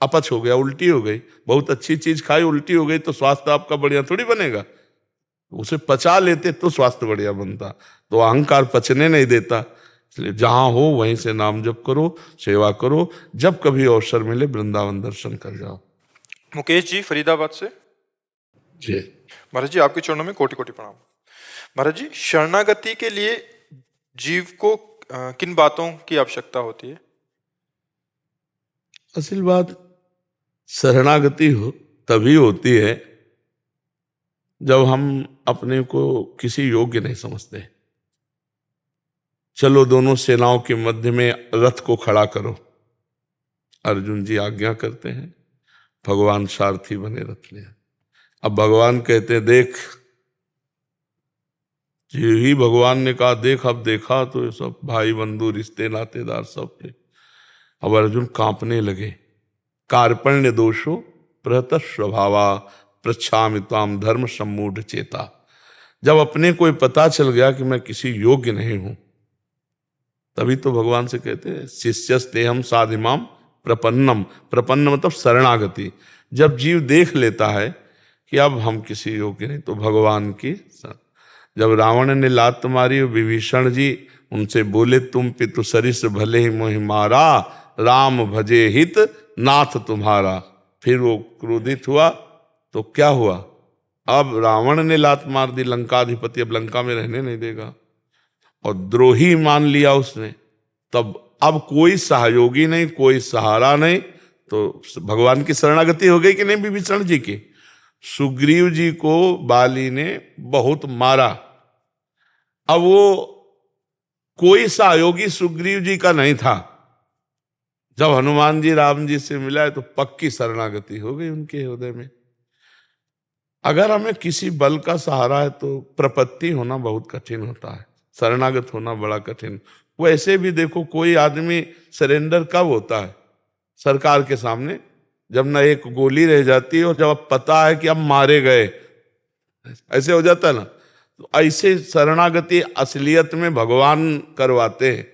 अपच हो गया, उल्टी हो गई। बहुत अच्छी चीज खाई, उल्टी हो गई तो स्वास्थ्य आपका बढ़िया थोड़ी बनेगा। उसे पचा लेते तो स्वास्थ्य बढ़िया बनता। तो अहंकार पचने नहीं देता। इसलिए जहां हो वहीं से नाम जप करो, सेवा करो, जब कभी अवसर मिले वृंदावन दर्शन कर जाओ। मुकेश जी फरीदाबाद से। जी महाराज जी, आपके चरणों में कोटि कोटि प्रणाम। महाराज जी, शरणागति के लिए जीव को किन बातों की आवश्यकता होती है? असल बात, शरणागति तभी होती है जब हम अपने को किसी योग्य नहीं समझते। चलो दोनों सेनाओं के मध्य में रथ को खड़ा करो, अर्जुन जी आज्ञा करते हैं, भगवान सारथी बने रथ ले। अब भगवान कहते हैं देख, जी ही भगवान ने कहा देख, अब देखा तो ये सब भाई बंधु रिश्ते नातेदार सब थे। अब अर्जुन कांपने लगे। कार्पण्य दोषो प्रहत स्वभावा पृच्छामि त्वाम धर्म सम्मूढ़ चेता। जब अपने को पता चल गया कि मैं किसी योग्य नहीं हूं, तभी तो भगवान से कहते हैं शिष्यस्तेहम साधिमाम प्रपन्नम। प्रपन्न मतलब शरणागति। जब जीव देख लेता है कि अब हम किसी योग्य नहीं, तो भगवान की जब रावण ने लात मारी, विभीषण जी उनसे बोले तुम पितु सरिस भले ही मोहि मारा, राम भजे हित नाथ तुम्हारा। फिर वो क्रोधित हुआ तो क्या हुआ, अब रावण ने लात मार दी लंकाधिपति, अब लंका में रहने नहीं देगा, और द्रोही मान लिया उसने। तब अब कोई सहयोगी नहीं, कोई सहारा नहीं, तो भगवान की शरणागति हो गई कि नहीं विभीषण जी की। सुग्रीव जी को बाली ने बहुत मारा, अब वो कोई सहयोगी सुग्रीव जी का नहीं था। जब हनुमान जी राम जी से मिला तो पक्की शरणागति हो गई उनके हृदय में। अगर हमें किसी बल का सहारा है तो प्रपत्ति होना बहुत कठिन होता है, शरणागत होना बड़ा कठिन। वैसे भी देखो, कोई आदमी सरेंडर कब होता है? सरकार के सामने, जब ना एक गोली रह जाती है और जब अब पता है कि अब मारे गए, ऐसे हो जाता है ना। तो ऐसे शरणागति असलियत में भगवान करवाते हैं।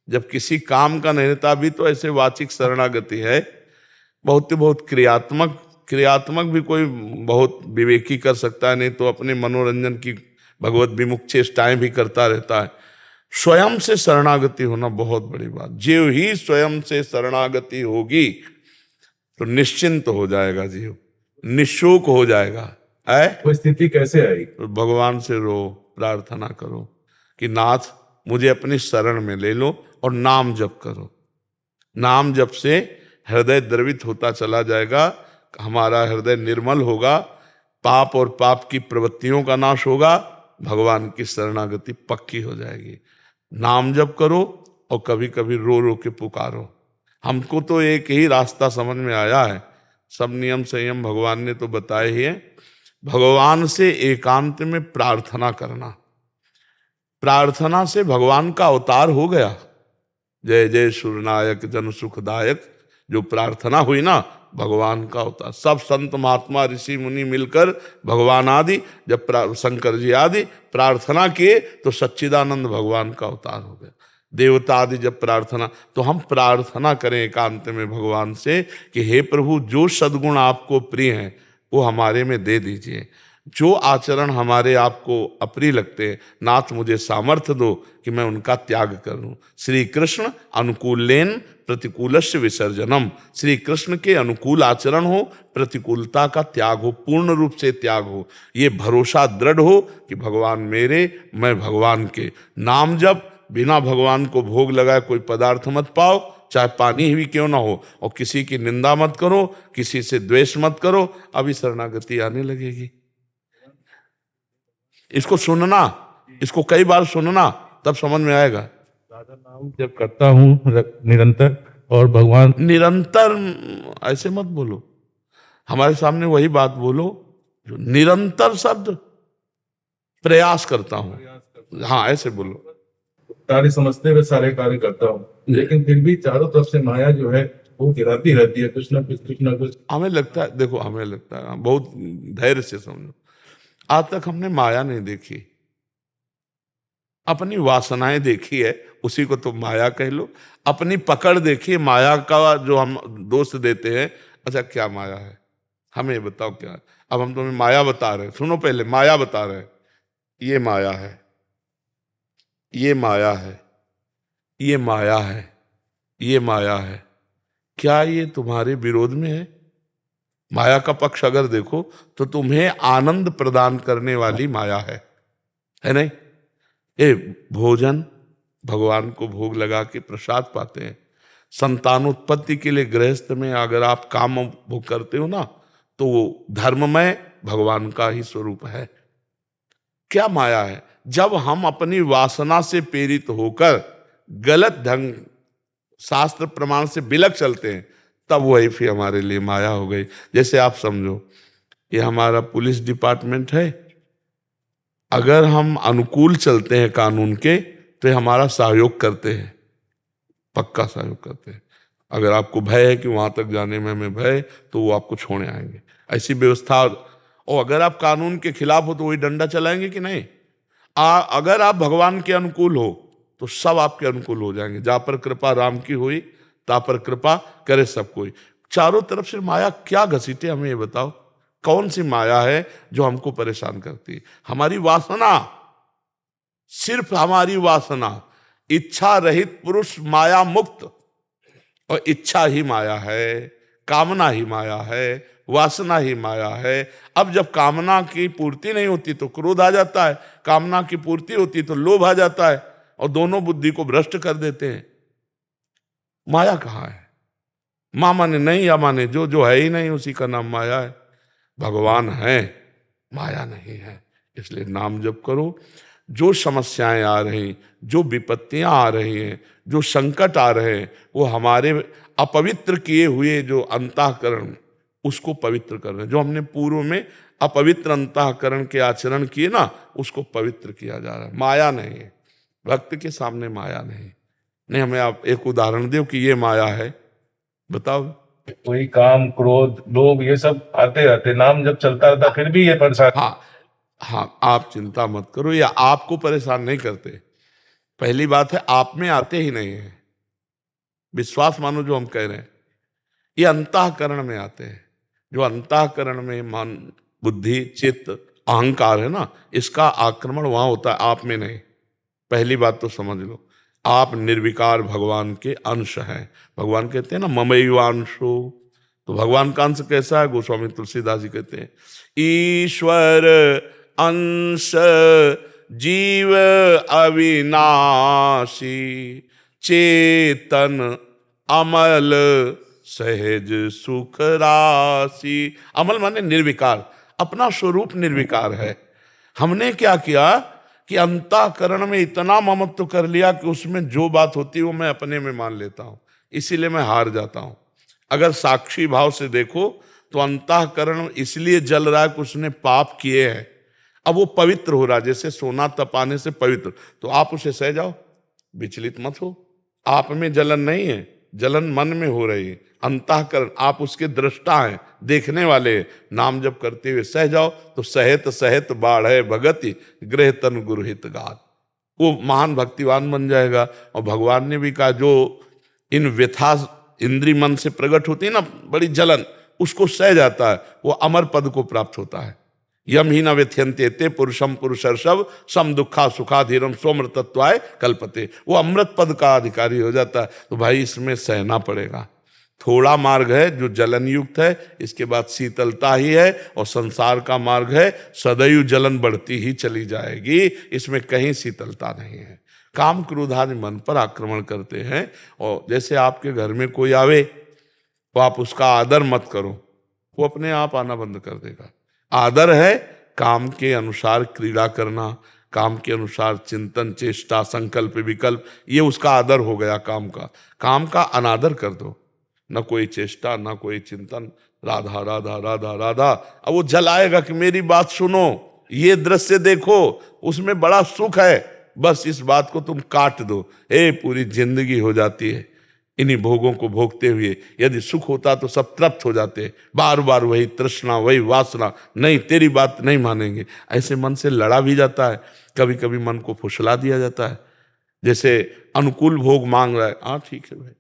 जब किसी काम का नहीं रहता, भी तो ऐसे वाचिक शरणागति है, बहुत क्रियात्मक भी कोई बहुत विवेकी कर सकता है, नहीं तो अपने मनोरंजन की भगवत विमुख चेष्टाएं भी करता रहता है। स्वयं से शरणागति होना बहुत बड़ी बात। जीव ही स्वयं से शरणागति होगी तो निश्चिंत हो जाएगा, जीव निशोक हो जाएगा। वो स्थिति कैसे आई? तो भगवान से रो, प्रार्थना करो कि नाथ मुझे अपनी शरण में ले लो, और नाम जप करो। नाम जप से हृदय द्रवित होता चला जाएगा, हमारा हृदय निर्मल होगा, पाप और पाप की प्रवृत्तियों का नाश होगा, भगवान की शरणागति पक्की हो जाएगी। नाम जप करो और कभी कभी रो रो के पुकारो। हमको तो एक ही रास्ता समझ में आया है, सब नियम संयम भगवान ने तो बताए ही है। भगवान से एकांत में प्रार्थना करना, प्रार्थना से भगवान का अवतार हो गया। जय जय सूर्यनायक जन सुखदायक, जो प्रार्थना हुई ना, भगवान का अवतार। सब संत महात्मा ऋषि मुनि मिलकर भगवान आदि, जब शंकर जी आदि प्रार्थना किए तो सच्चिदानंद भगवान का अवतार हो गया। देवता आदि जब प्रार्थना, तो हम प्रार्थना करें एकांत में भगवान से कि हे प्रभु, जो सद्गुण आपको प्रिय हैं वो हमारे में दे दीजिए। जो आचरण हमारे आपको अप्रिय लगते हैं, नाथ मुझे सामर्थ्य दो कि मैं उनका त्याग कर लूं। श्री कृष्ण अनुकूलेन प्रतिकूलस्य विसर्जनम। श्री कृष्ण के अनुकूल आचरण हो, प्रतिकूलता का त्याग हो, पूर्ण रूप से त्याग हो। ये भरोसा दृढ़ हो कि भगवान मेरे, मैं भगवान के। नाम जब बिना भगवान को भोग लगाए कोई पदार्थ मत पाओ, चाहे पानी ही क्यों ना हो, और किसी की निंदा मत करो, किसी से द्वेष मत करो, अभी शरणागति आने लगेगी। इसको सुनना, इसको कई बार सुनना, तब समझ में आएगा। दादा नाम जब करता हूँ निरंतर, और भगवान निरंतर ऐसे मत बोलो, हमारे सामने वही बात बोलो जो निरंतर शब्द प्रयास करता हूं, हाँ ऐसे बोलो। कार्य समझते हुए सारे कार्य करता हूँ, लेकिन फिर भी चारों तरफ से माया जो है वो गिराती रहती है, कुछ ना कुछ। हमें लगता है, देखो हमें लगता है, बहुत धैर्य से समझो, आज तक हमने माया नहीं देखी, अपनी वासनाएं देखी है, उसी को तो माया कह लो। अपनी पकड़ देखी, माया का जो हम दोष देते हैं, अच्छा क्या माया है, हमें बताओ क्या है। अब हम तुम्हें माया बता रहे हैं, सुनो पहले माया बता रहे हैं, ये माया है, ये माया है, ये माया है, ये माया है। क्या ये तुम्हारे विरोध में है? माया का पक्ष अगर देखो तो तुम्हें आनंद प्रदान करने वाली माया है नहीं? ये भोजन, भगवान को भोग लगा के प्रसाद पाते हैं। संतानोत्पत्ति के लिए गृहस्थ में अगर आप काम भोग करते हो ना, तो वो धर्ममय भगवान का ही स्वरूप है। क्या माया है? जब हम अपनी वासना से प्रेरित होकर गलत ढंग शास्त्र प्रमाण से बिलक चलते हैं, तब वही फिर हमारे लिए माया हो गई। जैसे आप समझो, ये हमारा पुलिस डिपार्टमेंट है, अगर हम अनुकूल चलते हैं कानून के तो ये हमारा सहयोग करते हैं, पक्का सहयोग करते हैं। अगर आपको भय है कि वहां तक जाने में हमें भय, तो वो आपको छोड़ने आएंगे, ऐसी व्यवस्था। और अगर आप कानून के खिलाफ हो तो वही डंडा चलाएंगे कि नहीं? अगर आप भगवान के अनुकूल हो तो सब आपके अनुकूल हो जाएंगे। जा पर कृपा राम की हुई, ता पर कृपा करे सब कोई। चारों तरफ से माया क्या घसीटे, हमें ये बताओ, कौन सी माया है जो हमको परेशान करती है? हमारी वासना, सिर्फ हमारी वासना। इच्छा रहित पुरुष माया मुक्त, और इच्छा ही माया है, कामना ही माया है, वासना ही माया है। अब जब कामना की पूर्ति नहीं होती तो क्रोध आ जाता है, कामना की पूर्ति होती तो लोभ आ जाता है, और दोनों बुद्धि को भ्रष्ट कर देते हैं। माया कहाँ है? माँ माने नहीं, या माने जो जो है ही नहीं, उसी का नाम माया है। भगवान है, माया नहीं है। इसलिए नाम जप करो। जो समस्याएं आ रही, जो विपत्तियां आ रही हैं, जो संकट आ रहे हैं, वो हमारे अपवित्र किए हुए जो अंतःकरण, उसको पवित्र कर रहे हैं। जो हमने पूर्व में अपवित्र अंतःकरण के आचरण किए ना, उसको पवित्र किया जा रहा है। माया नहीं है, भक्त के सामने माया नहीं। नहीं, हमें आप एक उदाहरण दो कि ये माया है, बताओ। वही काम, क्रोध, लोभ, ये सब आते रहते, नाम जब चलता रहता फिर भी ये परेशान। हाँ हाँ, आप चिंता मत करो, या आपको परेशान नहीं करते। पहली बात है, आप में आते ही नहीं है। विश्वास मानो जो हम कह रहे हैं, ये अंतःकरण में आते हैं। जो अंतःकरण में मन, बुद्धि, चित्त, अहंकार है ना, इसका आक्रमण वहां होता है, आप में नहीं। पहली बात तो समझ लो, आप निर्विकार भगवान के अंश हैं। भगवान कहते हैं ना ममैवांशो, तो भगवान का अंश कैसा है? गोस्वामी तुलसीदास जी कहते हैं, ईश्वर अंश जीव अविनाशी, चेतन अमल सहज सुख राशि। अमल माने निर्विकार, अपना स्वरूप निर्विकार है। हमने क्या किया कि अंतःकरण में इतना ममत्व कर लिया कि उसमें जो बात होती है वो मैं अपने में मान लेता हूं, इसीलिए मैं हार जाता हूं। अगर साक्षी भाव से देखो तो अंतःकरण इसलिए जल रहा है कि उसने पाप किए हैं, अब वो पवित्र हो रहा है। जैसे सोना तपाने से पवित्र, तो आप उसे सह जाओ, विचलित मत हो। आप में जलन नहीं है, जलन मन में हो रही है। अंतःकरण, आप उसके दृष्टा हैं, देखने वाले हैं। नाम जब करते हुए सह जाओ तो सहत सहत बाढ़ भगति गृह तन गुरुहित गात, वो महान भक्तिवान बन जाएगा। और भगवान ने भी कहा, जो इन व्यथा इंद्री मन से प्रकट होती है ना, बड़ी जलन, उसको सह जाता है, वो अमर पद को प्राप्त होता है। यम ही न व्यथ्यन्ते ते पुरुषम पुरुषर्षभ सम दुखा सुखाधीरम सोमृतत्वाय कल्पते, वो अमृत पद का अधिकारी हो जाता है। तो भाई इसमें सहना पड़ेगा। थोड़ा मार्ग है जो जलन युक्त है, इसके बाद शीतलता ही है, और संसार का मार्ग है सदैव जलन बढ़ती ही चली जाएगी, इसमें कहीं शीतलता नहीं है। काम क्रोध आदि मन पर आक्रमण करते हैं। और जैसे आपके घर में कोई आवे तो आप उसका आदर मत करो, वो अपने आप आना बंद कर देगा। आदर है काम के अनुसार क्रीड़ा करना, काम के अनुसार चिंतन, चेष्टा, संकल्प, विकल्प, ये उसका आदर हो गया काम का। काम का अनादर कर दो, न कोई चेष्टा, न कोई चिंतन, राधा राधा राधा राधा। अब वो जलाएगा कि मेरी बात सुनो, ये दृश्य देखो, उसमें बड़ा सुख है, बस इस बात को तुम काट दो, पूरी जिंदगी हो जाती है इन्हीं भोगों को भोगते हुए। यदि सुख होता तो सब तृप्त हो जाते, बार बार वही तृष्णा, वही वासना, नहीं तेरी बात नहीं मानेंगे। ऐसे मन से लड़ा भी जाता है, कभी कभी मन को फुसला दिया जाता है। जैसे अनुकूल भोग मांग रहा है, हाँ ठीक है भाई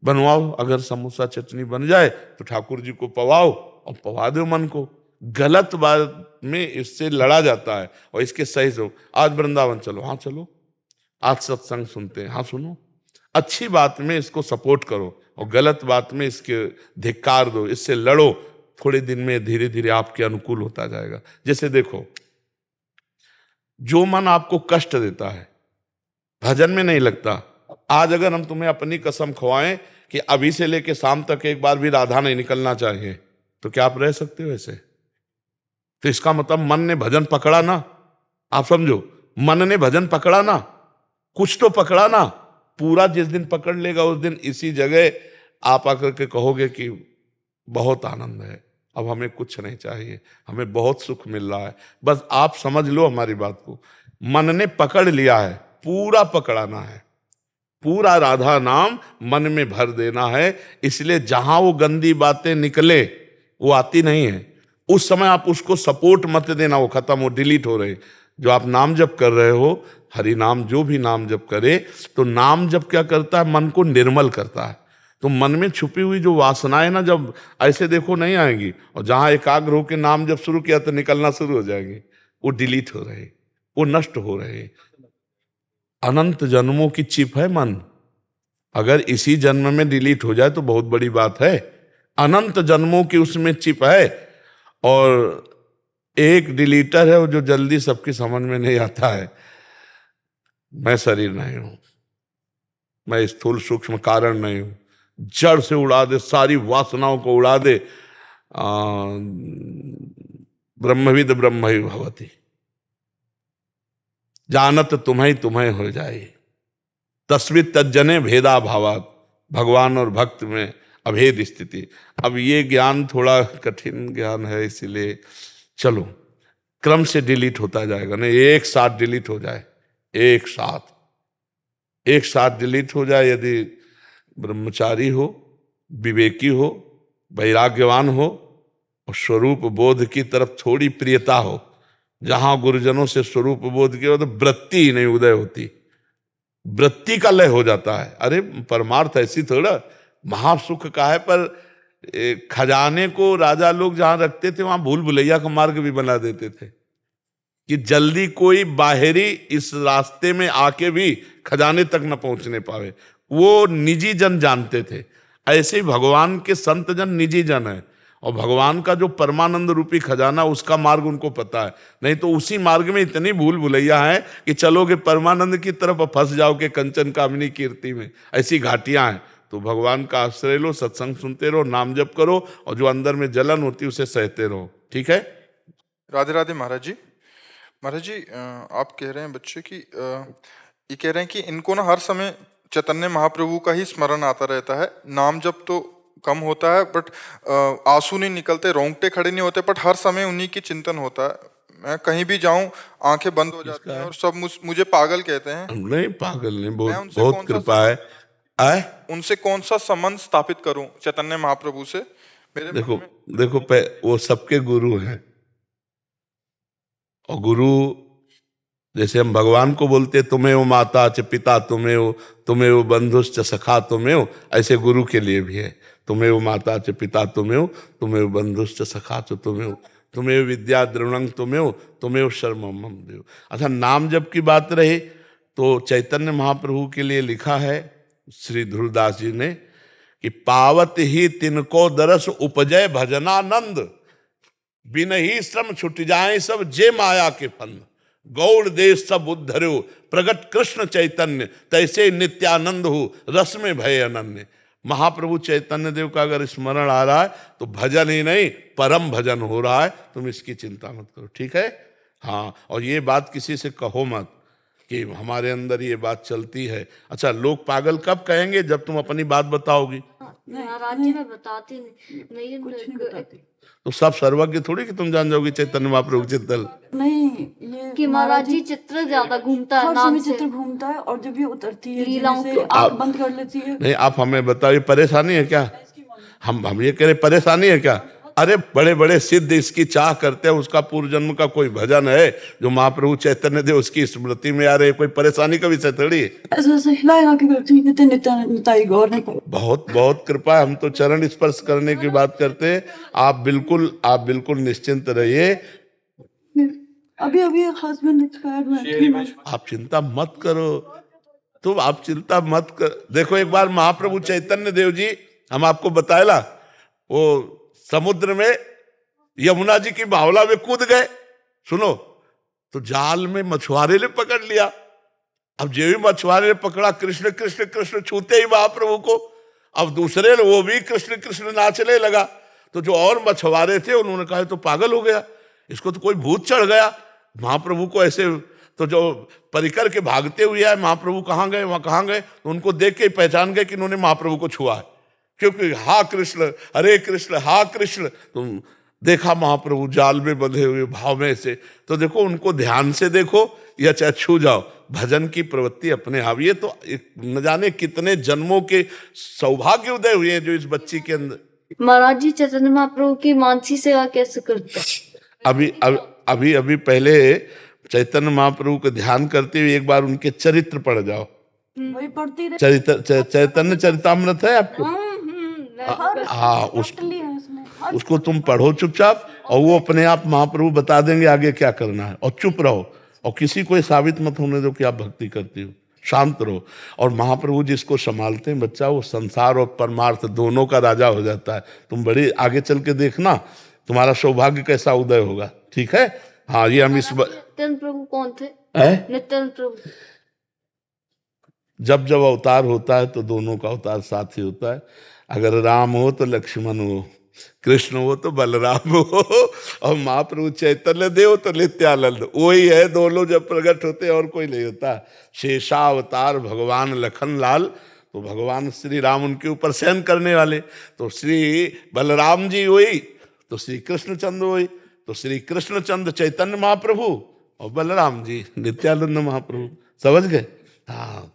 बनवाओ, अगर समोसा चटनी बन जाए तो ठाकुर जी को पवाओ और पवा दो मन को। गलत बात में इससे लड़ा जाता है और इसके सही से आज वृंदावन चलो, हाँ चलो, आज सत्संग सुनते हैं, हाँ सुनो, अच्छी बात में इसको सपोर्ट करो और गलत बात में इसके धिक्कार दो, इससे लड़ो, थोड़े दिन में धीरे धीरे आपके अनुकूल होता जाएगा। जैसे देखो, जो मन आपको कष्ट देता है, भजन में नहीं लगता, आज अगर हम तुम्हें अपनी कसम खवाएं कि अभी से लेके शाम तक एक बार भी राधा नहीं निकलना चाहिए, तो क्या आप रह सकते हो ऐसे? तो इसका मतलब मन ने भजन पकड़ा ना, आप समझो, मन ने भजन पकड़ा ना, कुछ तो पकड़ा ना। पूरा जिस दिन पकड़ लेगा उस दिन इसी जगह आप आकर के कहोगे कि बहुत आनंद है, अब हमें कुछ नहीं चाहिए, हमें बहुत सुख मिल रहा है। बस आप समझ लो हमारी बात को, मन ने पकड़ लिया है, पूरा पकड़ाना है, पूरा राधा नाम मन में भर देना है। इसलिए जहां वो गंदी बातें निकले वो आती नहीं है, उस समय आप उसको सपोर्ट मत देना, वो खत्म, वो डिलीट हो रहे। जो आप नाम जप कर रहे हो, हरि नाम, जो भी नाम जप करे, तो नाम जप क्या करता है, मन को निर्मल करता है। तो मन में छुपी हुई जो वासनाएं ना, जब ऐसे देखो नहीं आएंगी, और जहां एकाग्र होकर नाम जब शुरू किया तो निकलना शुरू हो जाएंगे, वो डिलीट हो रहे, वो नष्ट हो रहे। अनंत जन्मों की चिप है मन, अगर इसी जन्म में डिलीट हो जाए तो बहुत बड़ी बात है। अनंत जन्मों की उसमें चिप है, और एक डिलीटर है वो जो जल्दी सबकी समझ में नहीं आता है। मैं शरीर नहीं हूं, मैं स्थूल सूक्ष्म कारण नहीं हूं, जड़ से उड़ा दे, सारी वासनाओं को उड़ा दे। ब्रह्मविद ब्रह्म ही भवति, जानत तुम्हें तुम्हें हो जाए, तस्वीर तज्जने भेदा भावात, भगवान और भक्त में अभेद स्थिति। अब ये ज्ञान थोड़ा कठिन ज्ञान है, इसीलिए चलो क्रम से डिलीट होता जाएगा, नहीं एक साथ डिलीट हो जाए, एक साथ डिलीट हो जाए। यदि ब्रह्मचारी हो, विवेकी हो, वैराग्यवान हो और स्वरूप बोध की तरफ थोड़ी प्रियता हो, जहां गुरुजनों से स्वरूप बोध की हो तो वृत्ति ही नहीं उदय होती, वृत्ति का लय हो जाता है। अरे परमार्थ ऐसी थोड़ा महासुख का है, पर खजाने को राजा लोग जहां रखते थे वहां भूल भुलैया का मार्ग भी बना देते थे कि जल्दी कोई बाहरी इस रास्ते में आके भी खजाने तक न पहुंचने पावे, वो निजी जन जानते थे। ऐसे ही भगवान के संत जन निजी जन है, और भगवान का जो परमानंद रूपी खजाना, उसका मार्ग उनको पता है। नहीं तो उसी मार्ग में इतनी भूल भुलैया है कि चलोगे परमानंद की तरफ और फंस जाओगे कंचन कामिनी कीर्ति में, ऐसी घाटियां हैं। तो भगवान का आश्रय लो, सत्संग सुनते रहो, नाम जप करो, और जो अंदर में जलन होती है उसे सहते रहो। ठीक है, राधे राधे महाराज जी। महाराज जी, आप कह रहे हैं बच्चे की, ये कह रहे हैं कि इनको ना हर समय चैतन्य महाप्रभु का ही स्मरण आता रहता है, नाम जप तो कम होता है, बट आंसू नहीं निकलते, रोंगटे खड़े नहीं होते, बट हर समय उन्हीं की चिंतन होता है। मैं कहीं भी जाऊं आंखें बंद हो जाती हैं और सब मुझे पागल कहते हैं। नहीं पागल नहीं, बहुत कृपा है। उनसे कौन सा संबंध स्थापित करूं चैतन्य महाप्रभु से? मेरे देखो वो सबके गुरु हैं, और गुरु जैसे हम भगवान को बोलते तुम्हें वो माता च पिता तुम्हें वो बंधुश्च सखा तुम्हें हो, ऐसे गुरु के लिए भी है, तुम्हें वो माता च पिता तुम्हें वो बंधुश्च सखा च तुम्हें विद्या द्रोणंग तुम्हें वो शर्मम देव। अच्छा, नाम जप की बात रही तो चैतन्य महाप्रभु के लिए लिखा है श्री ध्रुवदास जी ने कि पावत ही तिनको दरस उपजय भजनानंद, बिन ही श्रम छुट जाए सब जे माया के फंद, गौड़ देश सब उद्धर्यो प्रगट कृष्ण चैतन्य, तैसे नित्यानंद हो रस में भय अनन्य। महाप्रभु चैतन्य देव का अगर स्मरण आ रहा है तो भजन ही नहीं परम भजन हो रहा है, तुम इसकी चिंता मत करो, ठीक है। हाँ, और ये बात किसी से कहो मत कि हमारे अंदर ये बात चलती है। अच्छा, लोग पागल कब कहेंगे? जब तुम अपनी बात बताओगी। महाराज जी मैं बताती नहीं कुछ नहीं बताती। तो सब सर्वज्ञ थोड़ी कि तुम जान जाओगे चैतन्य महाप्रभु चित्तल। नहीं, ये कि महाराज जी चित्र ज्यादा घूमता है हर नाम समय से। चित्र घूमता है और जब ये उतरती है लीलाओं जैसे को- आंख बंद कर लेती है। नहीं, आप हमें बताओ, ये परेशानी है क्या? हम ये कह रहे परेशानी है क्या? अरे बड़े बड़े सिद्ध इसकी चाह करते हैं, उसका पूर्व जन्म का कोई भजन है जो महाप्रभु चैतन्य देव उसकी स्मृति में आ रहे, कोई परेशानी का विषय थोड़ी है। ऐसे ऐसे हिलाया के करती है निताई गौर नहीं कर। बहुत बहुत कृपा है, हम तो चरण स्पर्श करने की बात करते हैं। आप बिल्कुल निश्चिंत रहिए, अभी अभी हस्बैंड एक्सपायर्ड हुए। आप चिंता मत करो, तो आप चिंता मत कर। देखो एक बार महाप्रभु चैतन्य देव जी, हम आपको बताएला, वो समुद्र में यमुना जी की बावला में कूद गए, सुनो, तो जाल में मछुआरे ने पकड़ लिया। अब जो भी मछुआरे ने पकड़ा, कृष्ण कृष्ण कृष्ण छूते ही महाप्रभु को, अब दूसरे वो भी कृष्ण कृष्ण नाचने लगा। तो जो और मछुआरे थे उन्होंने कहा तो पागल हो गया, इसको तो कोई भूत चढ़ गया। महाप्रभु को ऐसे, तो जो परिकर के भागते हुए आए, महाप्रभु कहाँ गए, वहां कहाँ गए, तो उनको देख के पहचान गए कि इन्होंने महाप्रभु को छुआ है, क्योंकि हा कृष्ण हरे कृष्ण हा कृष्ण। तुम देखा महाप्रभु जाल में बंधे हुए भाव में से, तो देखो उनको ध्यान से देखो या चाहे छू जाओ, भजन की प्रवृत्ति अपने आप। ये तो न जाने कितने जन्मों के सौभाग्य उदय हुए हैं जो इस बच्ची के अंदर। महाराज जी चैतन्य महाप्रभु की मानसी सेवा कैसे करते हैं? अभी पहले चैतन्य महाप्रभु को ध्यान करते हुए एक बार उनके चरित्र पढ़ जाओ। वही पढ़ती रहे। चैतन्य चरितामृत है आपको? हाँ, उसको तुम पढ़ो चुपचाप, और वो अपने आप महाप्रभु बता देंगे आगे क्या करना है। और चुप रहो, और किसी को साबित मत होने दो कि आप भक्ति करती हो, शांत रहो। और महाप्रभु जिसको संभालते हैं बच्चा, वो संसार और परमार्थ दोनों का राजा हो जाता है। तुम बड़ी आगे चल के देखना तुम्हारा सौभाग्य कैसा उदय होगा, ठीक है। हाँ, ये हम इस नित्यानंद प्रभु कौन थे? नित्यानंद प्रभु जब जब अवतार होता है तो दोनों का अवतार साथ ही होता है। अगर राम हो तो लक्ष्मण हो, कृष्ण हो तो बलराम हो, और महाप्रभु चैतन्य देव तो नित्यानंद, वही है। दोनों जब प्रकट होते और कोई नहीं होता। शेषावतार भगवान लखन लाल, तो भगवान श्री राम उनके ऊपर सहन करने वाले, तो श्री बलराम जी हुई, तो श्री कृष्णचंद्र हुई, तो श्री कृष्णचंद्र चैतन्य महाप्रभु और बलराम जी नित्यानंद महाप्रभु। समझ गए? हाँ,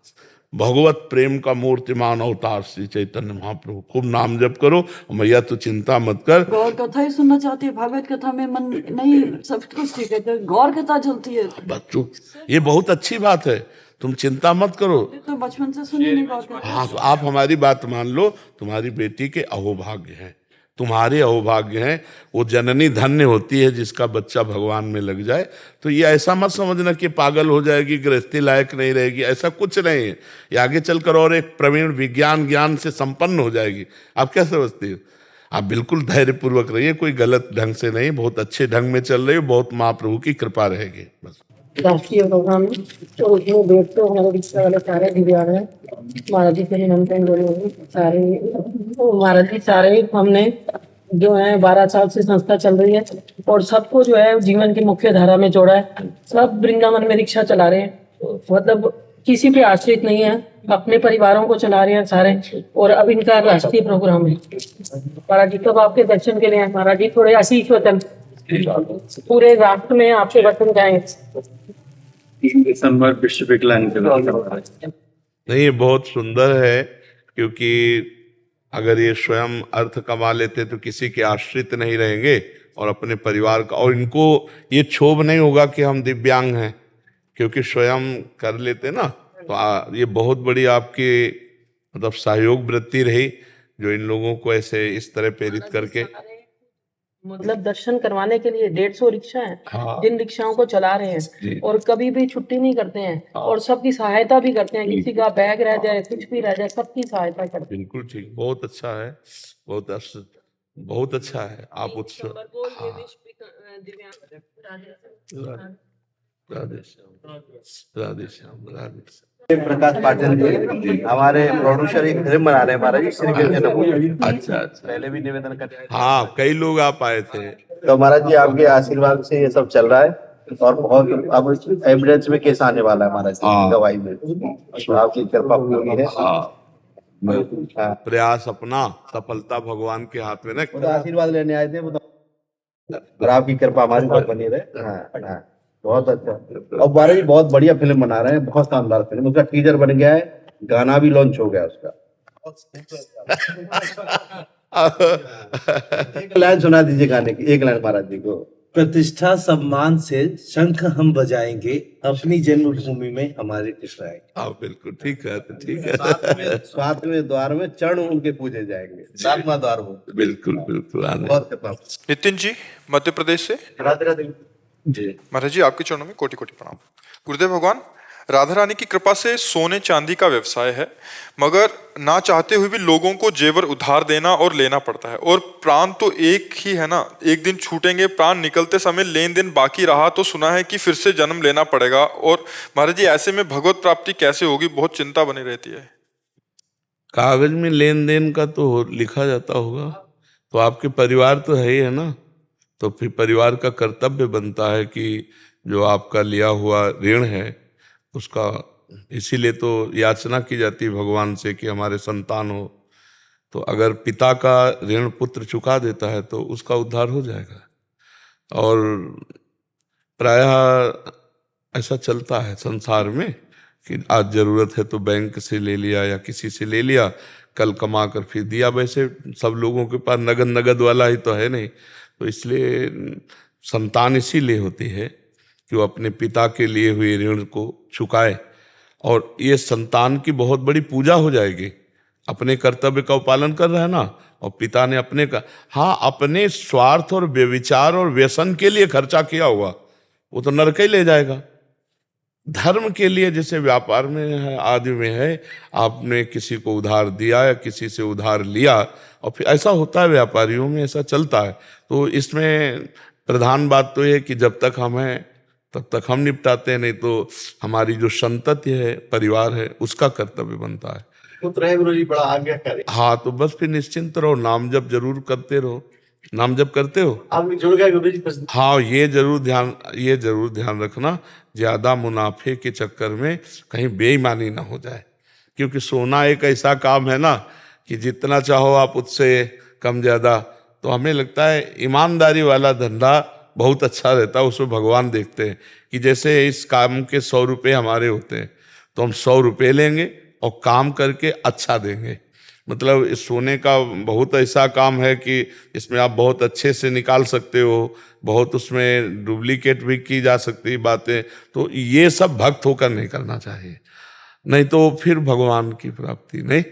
भगवत प्रेम का मूर्तिमान अवतार श्री चैतन्य महाप्रभु। खूब नाम जप करो, मैया तो चिंता मत कर। गौर कथा ही सुनना चाहती है, भागवत कथा में मन नहीं, सब कुछ ठीक है, तो गौर कथा चलती है। बच्चों, ये बहुत अच्छी बात है, तुम चिंता मत करो। तो बचपन से सुनी नहीं गौर कथा। हाँ, तो आप हमारी बात मान लो, तुम्हारी बेटी के अहोभाग्य हैं, तुम्हारे अहोभाग्य हैं। वो जननी धन्य होती है जिसका बच्चा भगवान में लग जाए। तो ये ऐसा मत समझना कि पागल हो जाएगी, गृहस्थी लायक नहीं रहेगी, ऐसा कुछ नहीं है। ये आगे चलकर और एक प्रवीण विज्ञान ज्ञान से संपन्न हो जाएगी। आप क्या समझते हो? आप बिल्कुल धैर्यपूर्वक रहिए, कोई गलत ढंग से नहीं, बहुत अच्छे ढंग में चल रही हो, बहुत महाप्रभु की कृपा रहेगी बस। राष्ट्रीय प्रोग्राम में तो उसमें डेट तो हमारे रिश्ते वाले सारे दिव्यांग हैं। महाराज जी से निमंत्रण बोले हुए सारे, महाराज जी सारे हमने जो है 12 साल से संस्था चल रही है और सबको जो है जीवन की मुख्य धारा में जोड़ा है। सब वृंदावन में रिक्शा चला रहे हैं, मतलब किसी पे आश्रित नहीं है, अपने परिवारों को चला रहे हैं सारे। और अब इनका राष्ट्रीय प्रोग्राम है। महाराज जी कब आपके दर्शन के लिए हैं? महाराज जी थोड़े आशीष वचन पूरे राष्ट्र में आपके वचन जाएंगे। 3 दिसंबर विश्व विकलांग दिवस। नहीं, ये बहुत सुंदर है, क्योंकि अगर ये स्वयं अर्थ कमा लेते तो किसी के आश्रित नहीं रहेंगे और अपने परिवार का, और इनको ये क्षोभ नहीं होगा कि हम दिव्यांग हैं, क्योंकि स्वयं कर लेते ना। तो ये बहुत बड़ी आपकी मतलब सहयोग वृत्ति रही जो इन लोगों को ऐसे इस तरह प्रेरित करके, मतलब दर्शन करवाने के लिए 150 रिक्शा है। हाँ। जिन रिक्शाओं को चला रहे हैं और कभी भी छुट्टी नहीं करते हैं और सबकी सहायता भी करते हैं। किसी का बैग रह जाए, कुछ भी रह जाए, सबकी सहायता करते हैं। बिल्कुल ठीक, बहुत अच्छा है, बहुत अच्छा है। आप उत्सव, हाँ, राधे श्याम, राधे श्याम, राधे श्याम। प्रकाश पाटिल जी हमारे प्रोड्यूसर एक फिल्म बना रहे हैं महाराज जी, श्री कृष्ण नमः। अच्छा अच्छा। पहले भी निवेदन कर रहे हाँ, कई लोग आप आए थे। तो महाराज जी आपके आशीर्वाद से ये सब चल रहा है और बहुत अब एविडेंस में केस आने वाला है महाराज जी, हाँ। गवाही में, तो आपकी कृपा पूरी है। हाँ। प्रयास अपना, सफलता भगवान के हाथ में ना। वो तो आशीर्वाद लेने आए थे, वो तो और आपकी कृपा हमारी पर बनी रहे। हाँ हाँ, बहुत अच्छा। और महाराज जी बहुत बढ़िया फिल्म बना रहे हैं, बहुत शानदार फिल्म, उसका टीजर बन गया है, गाना भी लॉन्च हो गया उसका। एक लाइन सुना दीजिए गाने की, एक लाइन महाराज जी को। प्रतिष्ठा सम्मान से शंख हम बजाएंगे, अपनी जन्मभूमि में हमारे टकराएंगे। हाँ बिल्कुल ठीक है, तो ठीक है। सातवें द्वार में चरण उनके पूजे जाएंगे, 7वां द्वार वो। बिल्कुल बिल्कुल आने। बहुत कृपा। नितिन जी मध्य प्रदेश से। राधे राधे जी महाराज जी, आपके चरणों में कोटि कोटि प्रणाम। गुरुदेव भगवान, राधा रानी की कृपा से सोने चांदी का व्यवसाय है, मगर ना चाहते हुए भी लोगों को जेवर उधार देना और लेना पड़ता है, और प्राण तो एक ही है ना, एक दिन छूटेंगे। प्राण निकलते समय लेन देन बाकी रहा तो सुना है कि फिर से जन्म लेना पड़ेगा। और महाराज जी ऐसे में भगवत प्राप्ति कैसे होगी, बहुत चिंता बनी रहती है। कागज में लेन देन का तो लिखा जाता होगा, तो आपके परिवार तो है ही है ना, तो फिर परिवार का कर्तव्य बनता है कि जो आपका लिया हुआ ऋण है उसका, इसीलिए तो याचना की जाती है भगवान से कि हमारे संतान हो। तो अगर पिता का ऋण पुत्र चुका देता है तो उसका उद्धार हो जाएगा। और प्रायः ऐसा चलता है संसार में कि आज जरूरत है तो बैंक से ले लिया या किसी से ले लिया, कल कमा कर फिर दिया। वैसे सब लोगों के पास नगद वाला ही तो है नहीं, तो इसलिए संतान इसीलिए होती है कि वो अपने पिता के लिए हुए ऋण को चुकाए, और ये संतान की बहुत बड़ी पूजा हो जाएगी। अपने कर्तव्य का पालन कर रहा है ना, और पिता ने अपने का, हाँ अपने स्वार्थ और व्यभिचार और व्यसन के लिए खर्चा किया हुआ वो तो नरक ही ले जाएगा। धर्म के लिए जैसे व्यापार में है, आदि में है, आपने किसी को उधार दिया या किसी से उधार लिया, और फिर ऐसा होता है व्यापारियों में, ऐसा चलता है। तो इसमें प्रधान बात तो ये कि जब तक हम हैं तब तक हम निपटाते हैं, नहीं तो हमारी जो संतति है, परिवार है, उसका कर्तव्य बनता है। पुत्र है गुरु जी, बड़ा आज्ञाकारी। हाँ, तो बस फिर निश्चिंत रहो, नाम जप जरूर करते रहो। नाम जप करते हो आप जुड़ गए गुरु जी? हाँ, ये जरूर ध्यान रखना, ज्यादा मुनाफे के चक्कर में कहीं बेईमानी ना हो जाए, क्योंकि सोना एक ऐसा काम है ना कि जितना चाहो आप उससे कम ज्यादा। तो हमें लगता है ईमानदारी वाला धंधा बहुत अच्छा रहता है, उसमें भगवान देखते हैं कि जैसे इस काम के 100 रुपये हमारे होते हैं तो हम 100 रुपये लेंगे और काम करके अच्छा देंगे। मतलब इस सोने का बहुत ऐसा काम है कि इसमें आप बहुत अच्छे से निकाल सकते हो, बहुत उसमें डुप्लीकेट भी की जा सकती बातें। तो ये सब भक्त होकर नहीं करना चाहिए, नहीं तो फिर भगवान की प्राप्ति नहीं।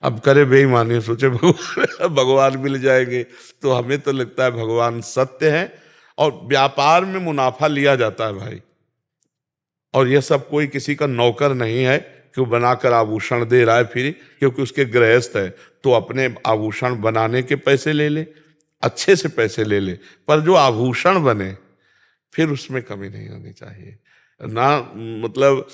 अब करे बेईमानी, सोचे भगवान मिल जाएंगे। तो हमें तो लगता है भगवान सत्य है, और व्यापार में मुनाफा लिया जाता है भाई। और यह सब कोई किसी का नौकर नहीं है कि वो बनाकर आभूषण दे रहा है फिर, क्योंकि उसके गृहस्थ है तो अपने आभूषण बनाने के पैसे ले ले, अच्छे से पैसे ले ले, पर जो आभूषण बने फिर उसमें कमी नहीं होनी चाहिए ना। मतलब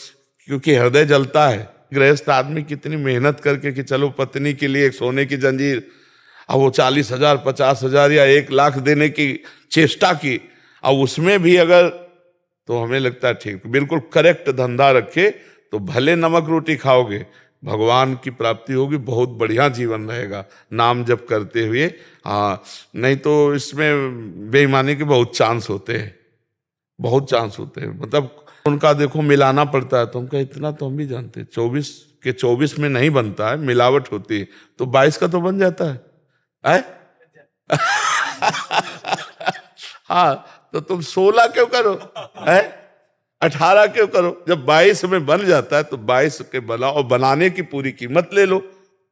क्योंकि हृदय जलता है, गृहस्थ आदमी कितनी मेहनत करके कि चलो पत्नी के लिए एक सोने की जंजीर, अब वो 40,000 50,000 या 1 लाख देने की चेष्टा की, अब उसमें भी अगर, तो हमें लगता है ठीक, बिल्कुल करेक्ट धंधा रखे तो भले नमक रोटी खाओगे, भगवान की प्राप्ति होगी, बहुत बढ़िया जीवन रहेगा नाम जप करते हुए। हाँ, नहीं तो इसमें बेईमानी के बहुत चांस होते हैं, बहुत चांस होते हैं। मतलब उनका देखो मिलाना पड़ता है, तो हम कहे इतना तो हम भी जानते हैं, 24 के 24 में नहीं बनता है, मिलावट होती है, तो 22 का तो बन जाता है। हाँ, तो तुम 16 क्यों करो, है 18 क्यों करो? जब 22 में बन जाता है तो 22 के बनाओ, और बनाने की पूरी कीमत ले लो,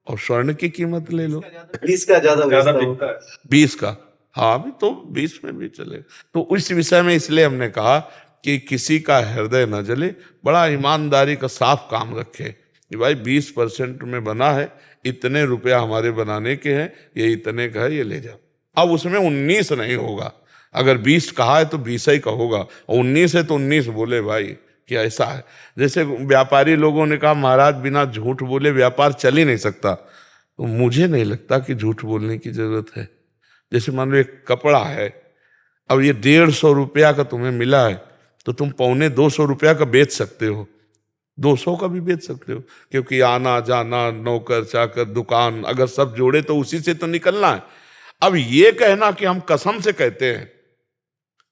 और स्वर्ण की कीमत ले लो। 20 का ज्यादा बिकता है, 20 का, हाँ अभी तो 20 में भी चले। तो उस विषय में इसलिए हमने कहा कि किसी का हृदय न जले, बड़ा ईमानदारी का साफ काम रखे कि भाई 20% में बना है, इतने रुपया हमारे बनाने के हैं, ये इतने का है, ये ले जाओ। अब उसमें 19 नहीं होगा, अगर 20 कहा है तो 20 ही का होगा, और 19 है तो 19 बोले भाई, कि ऐसा है। जैसे व्यापारी लोगों ने कहा महाराज बिना झूठ बोले व्यापार चल ही नहीं सकता, तो मुझे नहीं लगता कि झूठ बोलने की जरूरत है। जैसे मान लो एक कपड़ा है, अब ये 150 रुपया का तुम्हें मिला है, तो तुम 250 रुपया का बेच सकते हो, 200 का भी बेच सकते हो, क्योंकि आना जाना, नौकर चाकर, दुकान, अगर सब जोड़े तो उसी से तो निकलना है। अब ये कहना कि हम कसम से कहते हैं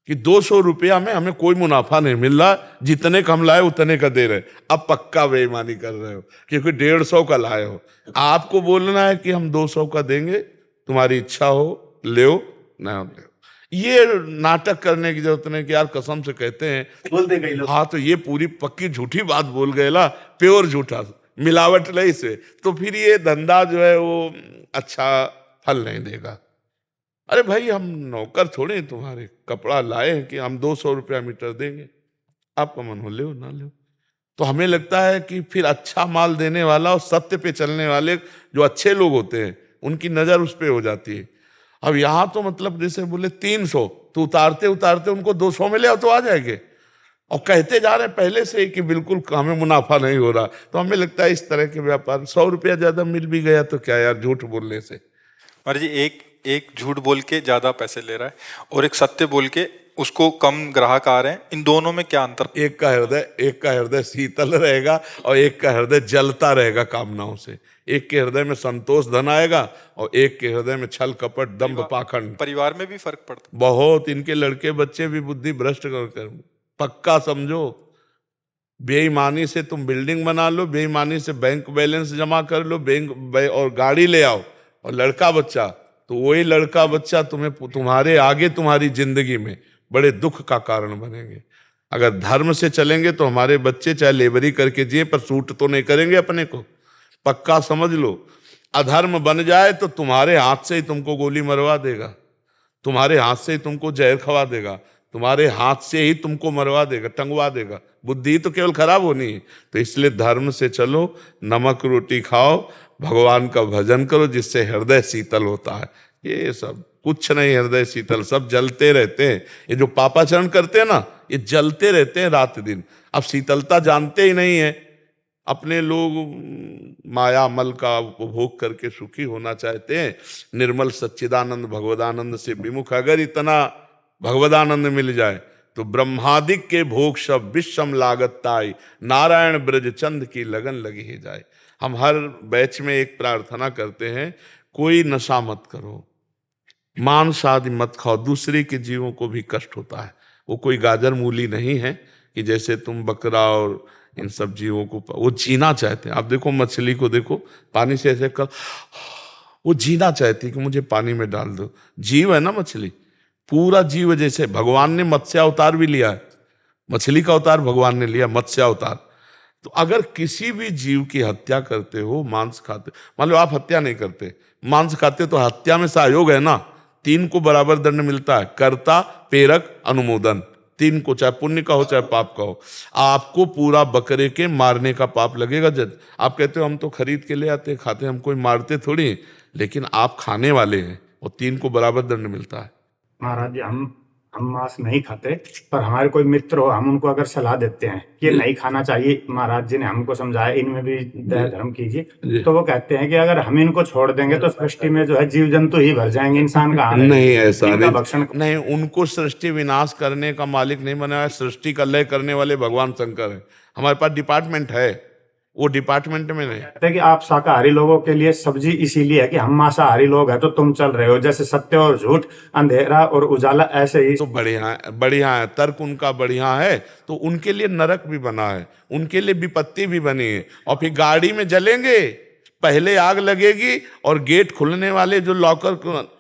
कि 200 रुपया में हमें कोई मुनाफा नहीं मिल रहा, जितने का हम लाए उतने का दे रहे, अब पक्का बेईमानी कर रहे हो, क्योंकि 150 का लाए हो। आपको बोलना है कि हम 200 का देंगे, तुम्हारी इच्छा हो ले ना ले। ये नाटक करने की जरूरत नहीं कि यार कसम से कहते हैं, बोलते कई लोग। हाँ तो ये पूरी पक्की झूठी बात बोल गए ला, प्योर झूठा, मिलावट नहीं से, तो फिर ये धंधा जो है वो अच्छा फल नहीं देगा। अरे भाई हम नौकर थोड़े तुम्हारे, कपड़ा लाए हैं कि हम 200 रुपया मीटर देंगे, आपका मन हो ले ना ले। तो हमें लगता है कि फिर अच्छा माल देने वाला और सत्य पे चलने वाले जो अच्छे लोग होते हैं उनकी नजर उस पे हो जाती है। अब यहाँ तो मतलब जैसे बोले 300, तो उतारते उतारते उनको 200 में ले आओ तो आ जाएंगे, और कहते जा रहे हैं पहले से ही कि बिल्कुल हमें मुनाफा नहीं हो रहा। तो हमें लगता है इस तरह के व्यापार 100 रुपया ज्यादा मिल भी गया तो क्या यार, झूठ बोलने से। महाराज जी एक झूठ बोल के ज्यादा पैसे ले रहा है और एक सत्य बोल के उसको कम ग्राहक आ रहे हैं, इन दोनों में क्या अंतर? एक का हृदय शीतल रहेगा और एक का हृदय जलता रहेगा कामनाओं से। एक के हृदय में संतोष धन आएगा और एक के हृदय में छल कपट दंभ पाखंड। परिवार में भी फर्क पड़ता बहुत, इनके लड़के बच्चे भी बुद्धि भ्रष्ट कर पक्का समझो। बेईमानी से तुम बिल्डिंग बना लो, बेईमानी से बैंक बैलेंस जमा कर लो, और गाड़ी ले आओ, और लड़का बच्चा, तो वही लड़का बच्चा तुम्हारे आगे तुम्हारी जिंदगी में बड़े दुख का कारण बनेंगे। अगर धर्म से चलेंगे तो हमारे बच्चे चाहे लेबरी करके जिए पर सूट तो नहीं करेंगे अपने को, पक्का समझ लो। अधर्म बन जाए तो तुम्हारे हाथ से ही तुमको गोली मरवा देगा, तुम्हारे हाथ से ही तुमको जहर खवा देगा, तुम्हारे हाथ से ही तुमको मरवा देगा, टंगवा देगा। बुद्धि तो केवल खराब होनी है। तो इसलिए धर्म से चलो, नमक रोटी खाओ, भगवान का भजन करो, जिससे हृदय शीतल होता है। ये सब कुछ नहीं हृदय शीतल, सब जलते रहते हैं। ये जो पापाचरण करते हैं ना, ये जलते रहते हैं रात दिन। अब शीतलता जानते ही नहीं है। अपने लोग माया मल का उपभोग करके सुखी होना चाहते हैं। निर्मल सच्चिदानंद भगवदानंद से विमुख अगर इतना भगवदानंद मिल जाए तो ब्रह्मादिक के भोग सब विषम लागत ताई, नारायण ब्रज चंद की लगन लगी ही जाए। हम हर बैच में एक प्रार्थना करते हैं, कोई नशा मत करो, मांस आदि मत खाओ, दूसरे के जीवों को भी कष्ट होता है। वो कोई गाजर मूली नहीं है कि जैसे तुम बकरा और इन सब जीवों को वो जीना चाहते हैं। आप देखो मछली को देखो, पानी से ऐसे कर, वो जीना चाहती है कि मुझे पानी में डाल दो। जीव है ना मछली, पूरा जीव। जैसे भगवान ने मत्स्य अवतार भी लिया है, मछली का अवतार भगवान ने लिया, मत्स्य अवतार। तो अगर किसी भी जीव की हत्या करते हो, मांस खाते, मान लो आप हत्या नहीं करते, मांस खाते, तो हत्या में सहयोग है ना, 3 को बराबर दंड मिलता है, कर्ता प्रेरक अनुमोदन, 3 को, चाहे पुण्य का हो चाहे पाप का हो। आपको पूरा बकरे के मारने का पाप लगेगा। जब आप कहते हो हम तो खरीद के ले आते खाते, हम कोई मारते थोड़ी, लेकिन आप खाने वाले हैं, और 3 को बराबर दंड मिलता है। महाराज जी हम मांस नहीं खाते, पर हमारे कोई मित्र हो, हम उनको अगर सलाह देते हैं कि ये नहीं खाना चाहिए, महाराज जी ने हमको समझाया, इनमें भी दया धर्म कीजिए, तो वो कहते हैं कि अगर हम इनको छोड़ देंगे तो सृष्टि में जो है जीव जंतु ही भर जाएंगे, इंसान का नहीं, ऐसा नहीं। उनको सृष्टि विनाश करने का मालिक नहीं बनाया, सृष्टि का लय करने वाले भगवान शंकर है। हमारे पास डिपार्टमेंट है, वो डिपार्टमेंट में नहीं। कहते हैं कि आप शाकाहारी लोगों के लिए सब्जी इसीलिए है कि हम मांसाहारी लोग हैं, तो तुम चल रहे हो जैसे सत्य और झूठ, अंधेरा और उजाला, ऐसे ही। तो बढ़िया है, तर्क उनका बढ़िया है। तो उनके लिए नरक भी बना है, उनके लिए विपत्ति भी बनी है। और फिर गाड़ी में जलेंगे, पहले आग लगेगी और गेट खुलने वाले जो लॉकर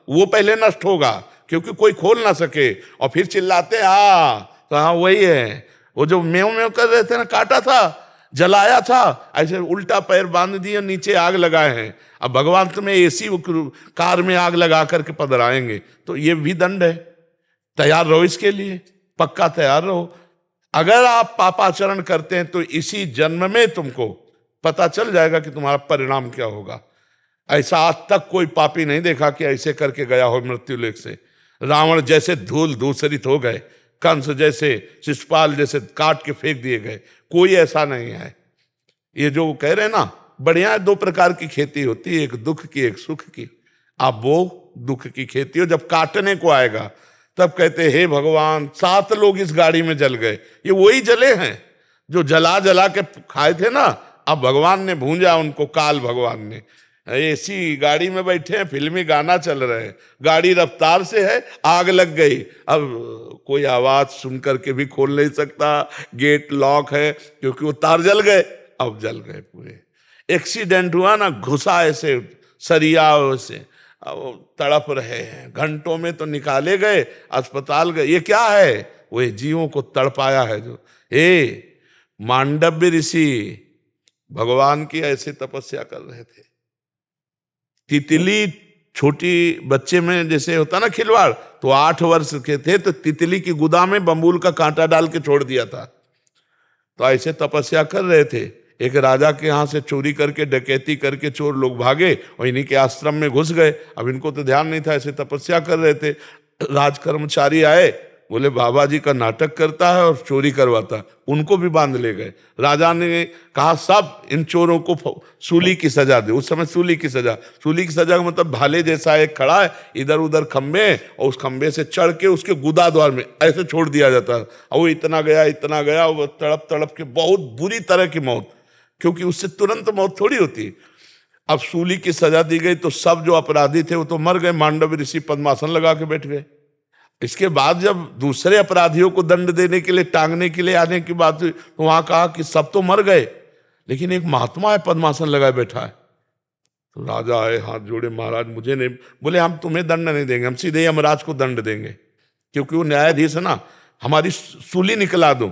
वो पहले नष्ट होगा, क्योंकि कोई खोल ना सके। और फिर चिल्लाते तो हाँ वही है, वो जो मेव मेव कर रहे थे ना, काटा था, जलाया था, ऐसे उल्टा पैर बांध दिए, नीचे आग लगाए हैं। अब भगवान तुम्हें एसी कार में आग लगा करके पधराएंगे, तो ये भी दंड है। तैयार रहो इसके लिए, पक्का तैयार रहो। अगर आप पापाचरण करते हैं तो इसी जन्म में तुमको पता चल जाएगा कि तुम्हारा परिणाम क्या होगा। ऐसा आज तक कोई पापी नहीं देखा कि ऐसे करके गया हो मृत्यु लेख से। रावण जैसे धूल दूसरित हो गए, कंस जैसे, शिशुपाल जैसे काट के फेंक दिए गए, कोई ऐसा नहीं है। ये जो कह रहे हैं ना, बढ़िया है, 2 प्रकार की खेती होती है, एक दुख की एक सुख की। आप वो दुख की खेती हो, जब काटने को आएगा तब कहते हे भगवान 7 लोग इस गाड़ी में जल गए। ये वही जले हैं जो जला जला के खाए थे ना, अब भगवान ने भूंजा उनको, काल भगवान ने। ऐसी गाड़ी में बैठे हैं, फिल्मी गाना चल रहे हैं, गाड़ी रफ्तार से है, आग लग गई, अब कोई आवाज सुन करके भी खोल नहीं सकता, गेट लॉक है क्योंकि वो तार जल गए, अब जल गए पूरे। एक्सीडेंट हुआ ना, घुसा ऐसे सरिया से, अब तड़प रहे हैं, घंटों में तो निकाले गए, अस्पताल गए। ये क्या है? वो जीवों को तड़पाया है। जो मांडव्य ऋषि भगवान की ऐसे तपस्या कर रहे थे। तितली छोटी बच्चे में जैसे होता ना खिलवाड़, तो 8 वर्ष के थे तो तितली की गुदा में बम्बूल का कांटा डाल के छोड़ दिया था। तो ऐसे तपस्या कर रहे थे। एक राजा के यहाँ से चोरी करके, डकैती करके चोर लोग भागे और इन्हीं के आश्रम में घुस गए। अब इनको तो ध्यान नहीं था, ऐसे तपस्या कर रहे थे। राज कर्मचारी आए, बोले बाबा जी का नाटक करता है और चोरी करवाता, उनको भी बांध ले गए। राजा ने कहा सब इन चोरों को सूली की सजा दे। उस समय सूली की सजा का मतलब भाले जैसा एक खड़ा है, इधर उधर खंबे, और उस खंबे से चढ़ के उसके गुदा द्वार में ऐसे छोड़ दिया जाता है। और वो इतना गया, वो तड़प तड़प के बहुत बुरी तरह की मौत, क्योंकि उससे तुरंत मौत थोड़ी होती। अब सूली की सजा दी गई तो सब जो अपराधी थे वो तो मर गए। मांडव्य ऋषि पद्मासन लगा के बैठ गए। इसके बाद जब दूसरे अपराधियों को दंड देने के लिए, टांगने के लिए आने की बात हुई, तो वहां कहा कि सब तो मर गए, लेकिन एक महात्मा है पद्मासन लगाए बैठा है। तो राजा आए, हाथ जोड़े, महाराज मुझे नहीं, बोले हम तुम्हें दंड नहीं देंगे, हम सीधे यमराज को दंड देंगे, क्योंकि वो न्यायाधीश है ना, हमारी सूली निकला दो।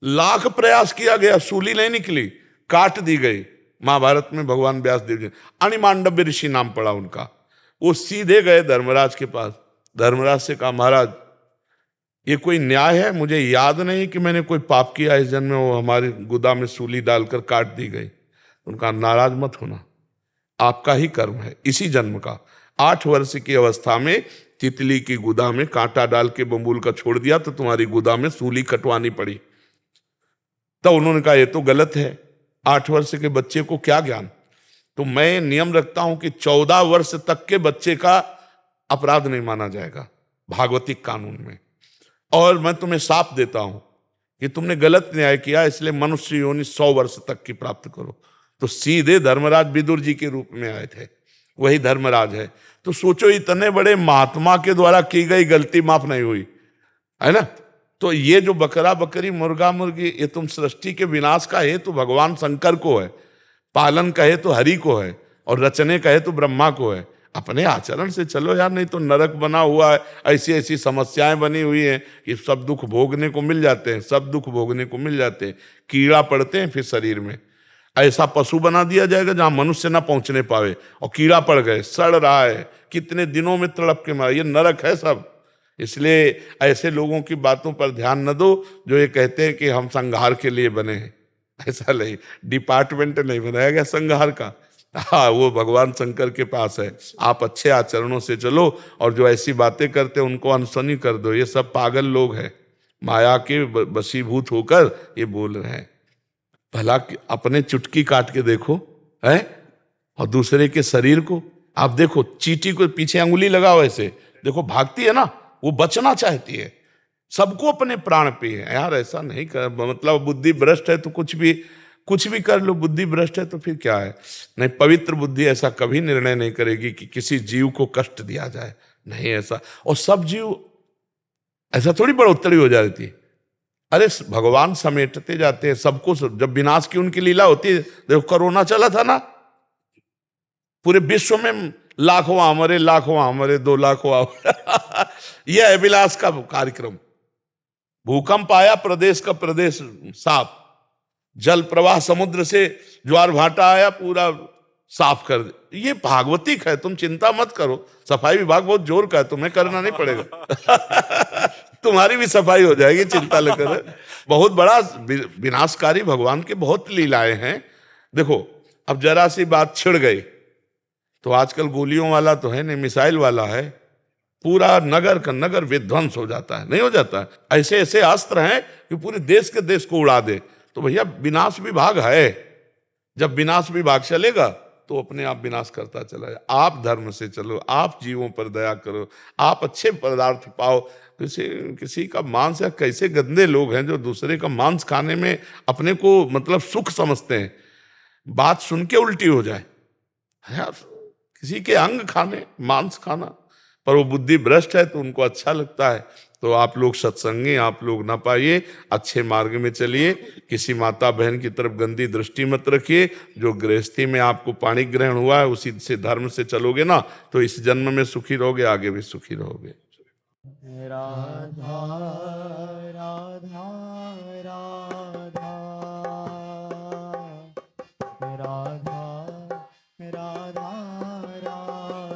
लाख प्रयास किया गया, सूली नहीं निकली, काट दी गई। महाभारत में भगवान व्यास देव जी, अनिमांडव्य ऋषि नाम पड़ा उनका। वो सीधे गए धर्मराज के पास। धर्मराज से कहा महाराज ये कोई न्याय है? मुझे याद नहीं कि मैंने कोई पाप किया इस जन्म में, वो हमारे गुदा में सूली डालकर काट दी गई। उनका नाराज मत होना, आपका ही कर्म है इसी जन्म का। 8 वर्ष की अवस्था में तितली की गुदा में कांटा डाल के बम्बूल का छोड़ दिया तो तुम्हारी गुदा में सूली कटवानी पड़ी। तो उन्होंने कहा ये तो गलत है, 8 वर्ष के बच्चे को क्या ज्ञान। तो मैं नियम रखता हूं कि 14 वर्ष तक के बच्चे का अपराध नहीं माना जाएगा भागवतिक कानून में। और मैं तुम्हें साफ देता हूं कि तुमने गलत न्याय किया, इसलिए मनुष्य योनि 100 वर्ष तक की प्राप्त करो। तो सीधे धर्मराज विदुर जी के रूप में आए थे, वही धर्मराज है। तो सोचो इतने बड़े महात्मा के द्वारा की गई गलती माफ नहीं हुई, है ना। तो ये जो बकरा बकरी मुर्गा मुर्गी, ये तुम सृष्टि के विनाश का हेतु भगवान शंकर को है, पालन का हेतु हरि को है, और रचने का हेतु ब्रह्मा को है। अपने आचरण से चलो यार, नहीं तो नरक बना हुआ है, ऐसी ऐसी समस्याएं बनी हुई हैं कि सब दुख भोगने को मिल जाते हैं, सब दुख भोगने को मिल जाते हैं। कीड़ा पड़ते हैं फिर शरीर में, ऐसा पशु बना दिया जाएगा जहां मनुष्य ना पहुंचने पावे, और कीड़ा पड़ गए, सड़ रहा है, कितने दिनों में तड़प के मारा, ये नरक है सब। इसलिए ऐसे लोगों की बातों पर ध्यान न दो जो ये कहते हैं कि हम संहार के लिए बने हैं। ऐसा नहीं, डिपार्टमेंट नहीं बनाया गया संहार का, हाँ वो भगवान शंकर के पास है। आप अच्छे आचरणों से चलो, और जो ऐसी बातें करते हैं उनको अनसुनी कर दो। ये सब पागल लोग हैं, माया के वशीभूत होकर ये बोल रहे हैं। भला अपने चुटकी काट के देखो है, और दूसरे के शरीर को आप देखो, चींटी को पीछे अंगुली लगाओ ऐसे देखो, भागती है ना, वो बचना चाहती है। सबको अपने प्राण पे है यार, ऐसा नहीं कर, मतलब बुद्धि भ्रष्ट है तो कुछ भी कर लो, बुद्धि भ्रष्ट है तो फिर क्या है। नहीं, पवित्र बुद्धि ऐसा कभी निर्णय नहीं करेगी कि किसी जीव को कष्ट दिया जाए, नहीं ऐसा। और सब जीव ऐसा थोड़ी बढ़ोतरी हो जाती है, अरे भगवान समेटते जाते हैं सबको। जब विनाश की उनकी लीला होती है, देखो कोरोना चला था ना, पूरे विश्व में लाखों मरे, लाखों मरे, 2 लाख यह है विलास का कार्यक्रम। भूकंप आया, प्रदेश का प्रदेश साफ, जल प्रवाह समुद्र से ज्वार भाटा आया, पूरा साफ कर दे। ये भागवतिक है, तुम चिंता मत करो। सफाई विभाग बहुत जोर का है, तुम्हें करना नहीं पड़ेगा तुम्हारी भी सफाई हो जाएगी, चिंता न करो। बहुत बड़ा विनाशकारी भगवान के बहुत लीलाएं हैं। देखो अब जरा सी बात छिड़ गई तो आजकल गोलियों वाला तो है नहीं, मिसाइल वाला है, पूरा नगर का नगर विध्वंस हो जाता है, नहीं हो जाता है? ऐसे ऐसे अस्त्र हैं कि पूरे देश के देश को उड़ा दे। तो भैया विनाश विभाग है, जब विनाश विभाग चलेगा तो अपने आप विनाश करता चला जाए। आप धर्म से चलो, आप जीवों पर दया करो, आप अच्छे पदार्थ पाओ। किसी का मांस, या कैसे गंदे लोग हैं जो दूसरे का मांस खाने में अपने को मतलब सुख समझते हैं। बात सुन के उल्टी हो जाए यार, किसी के अंग खाने, मांस खाना, पर वो बुद्धि भ्रष्ट है तो उनको अच्छा लगता है। तो आप लोग सत्संगी, आप लोग ना पाइए, अच्छे मार्ग में चलिए, किसी माता बहन की तरफ गंदी दृष्टि मत रखिए। जो गृहस्थी में आपको पाणी ग्रहण हुआ है उसी से धर्म से चलोगे ना तो इस जन्म में सुखी रहोगे, आगे भी सुखी रहोगे। राधा राधा राधा राधा राधा राधा राधा राधा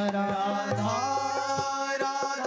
राधा राधा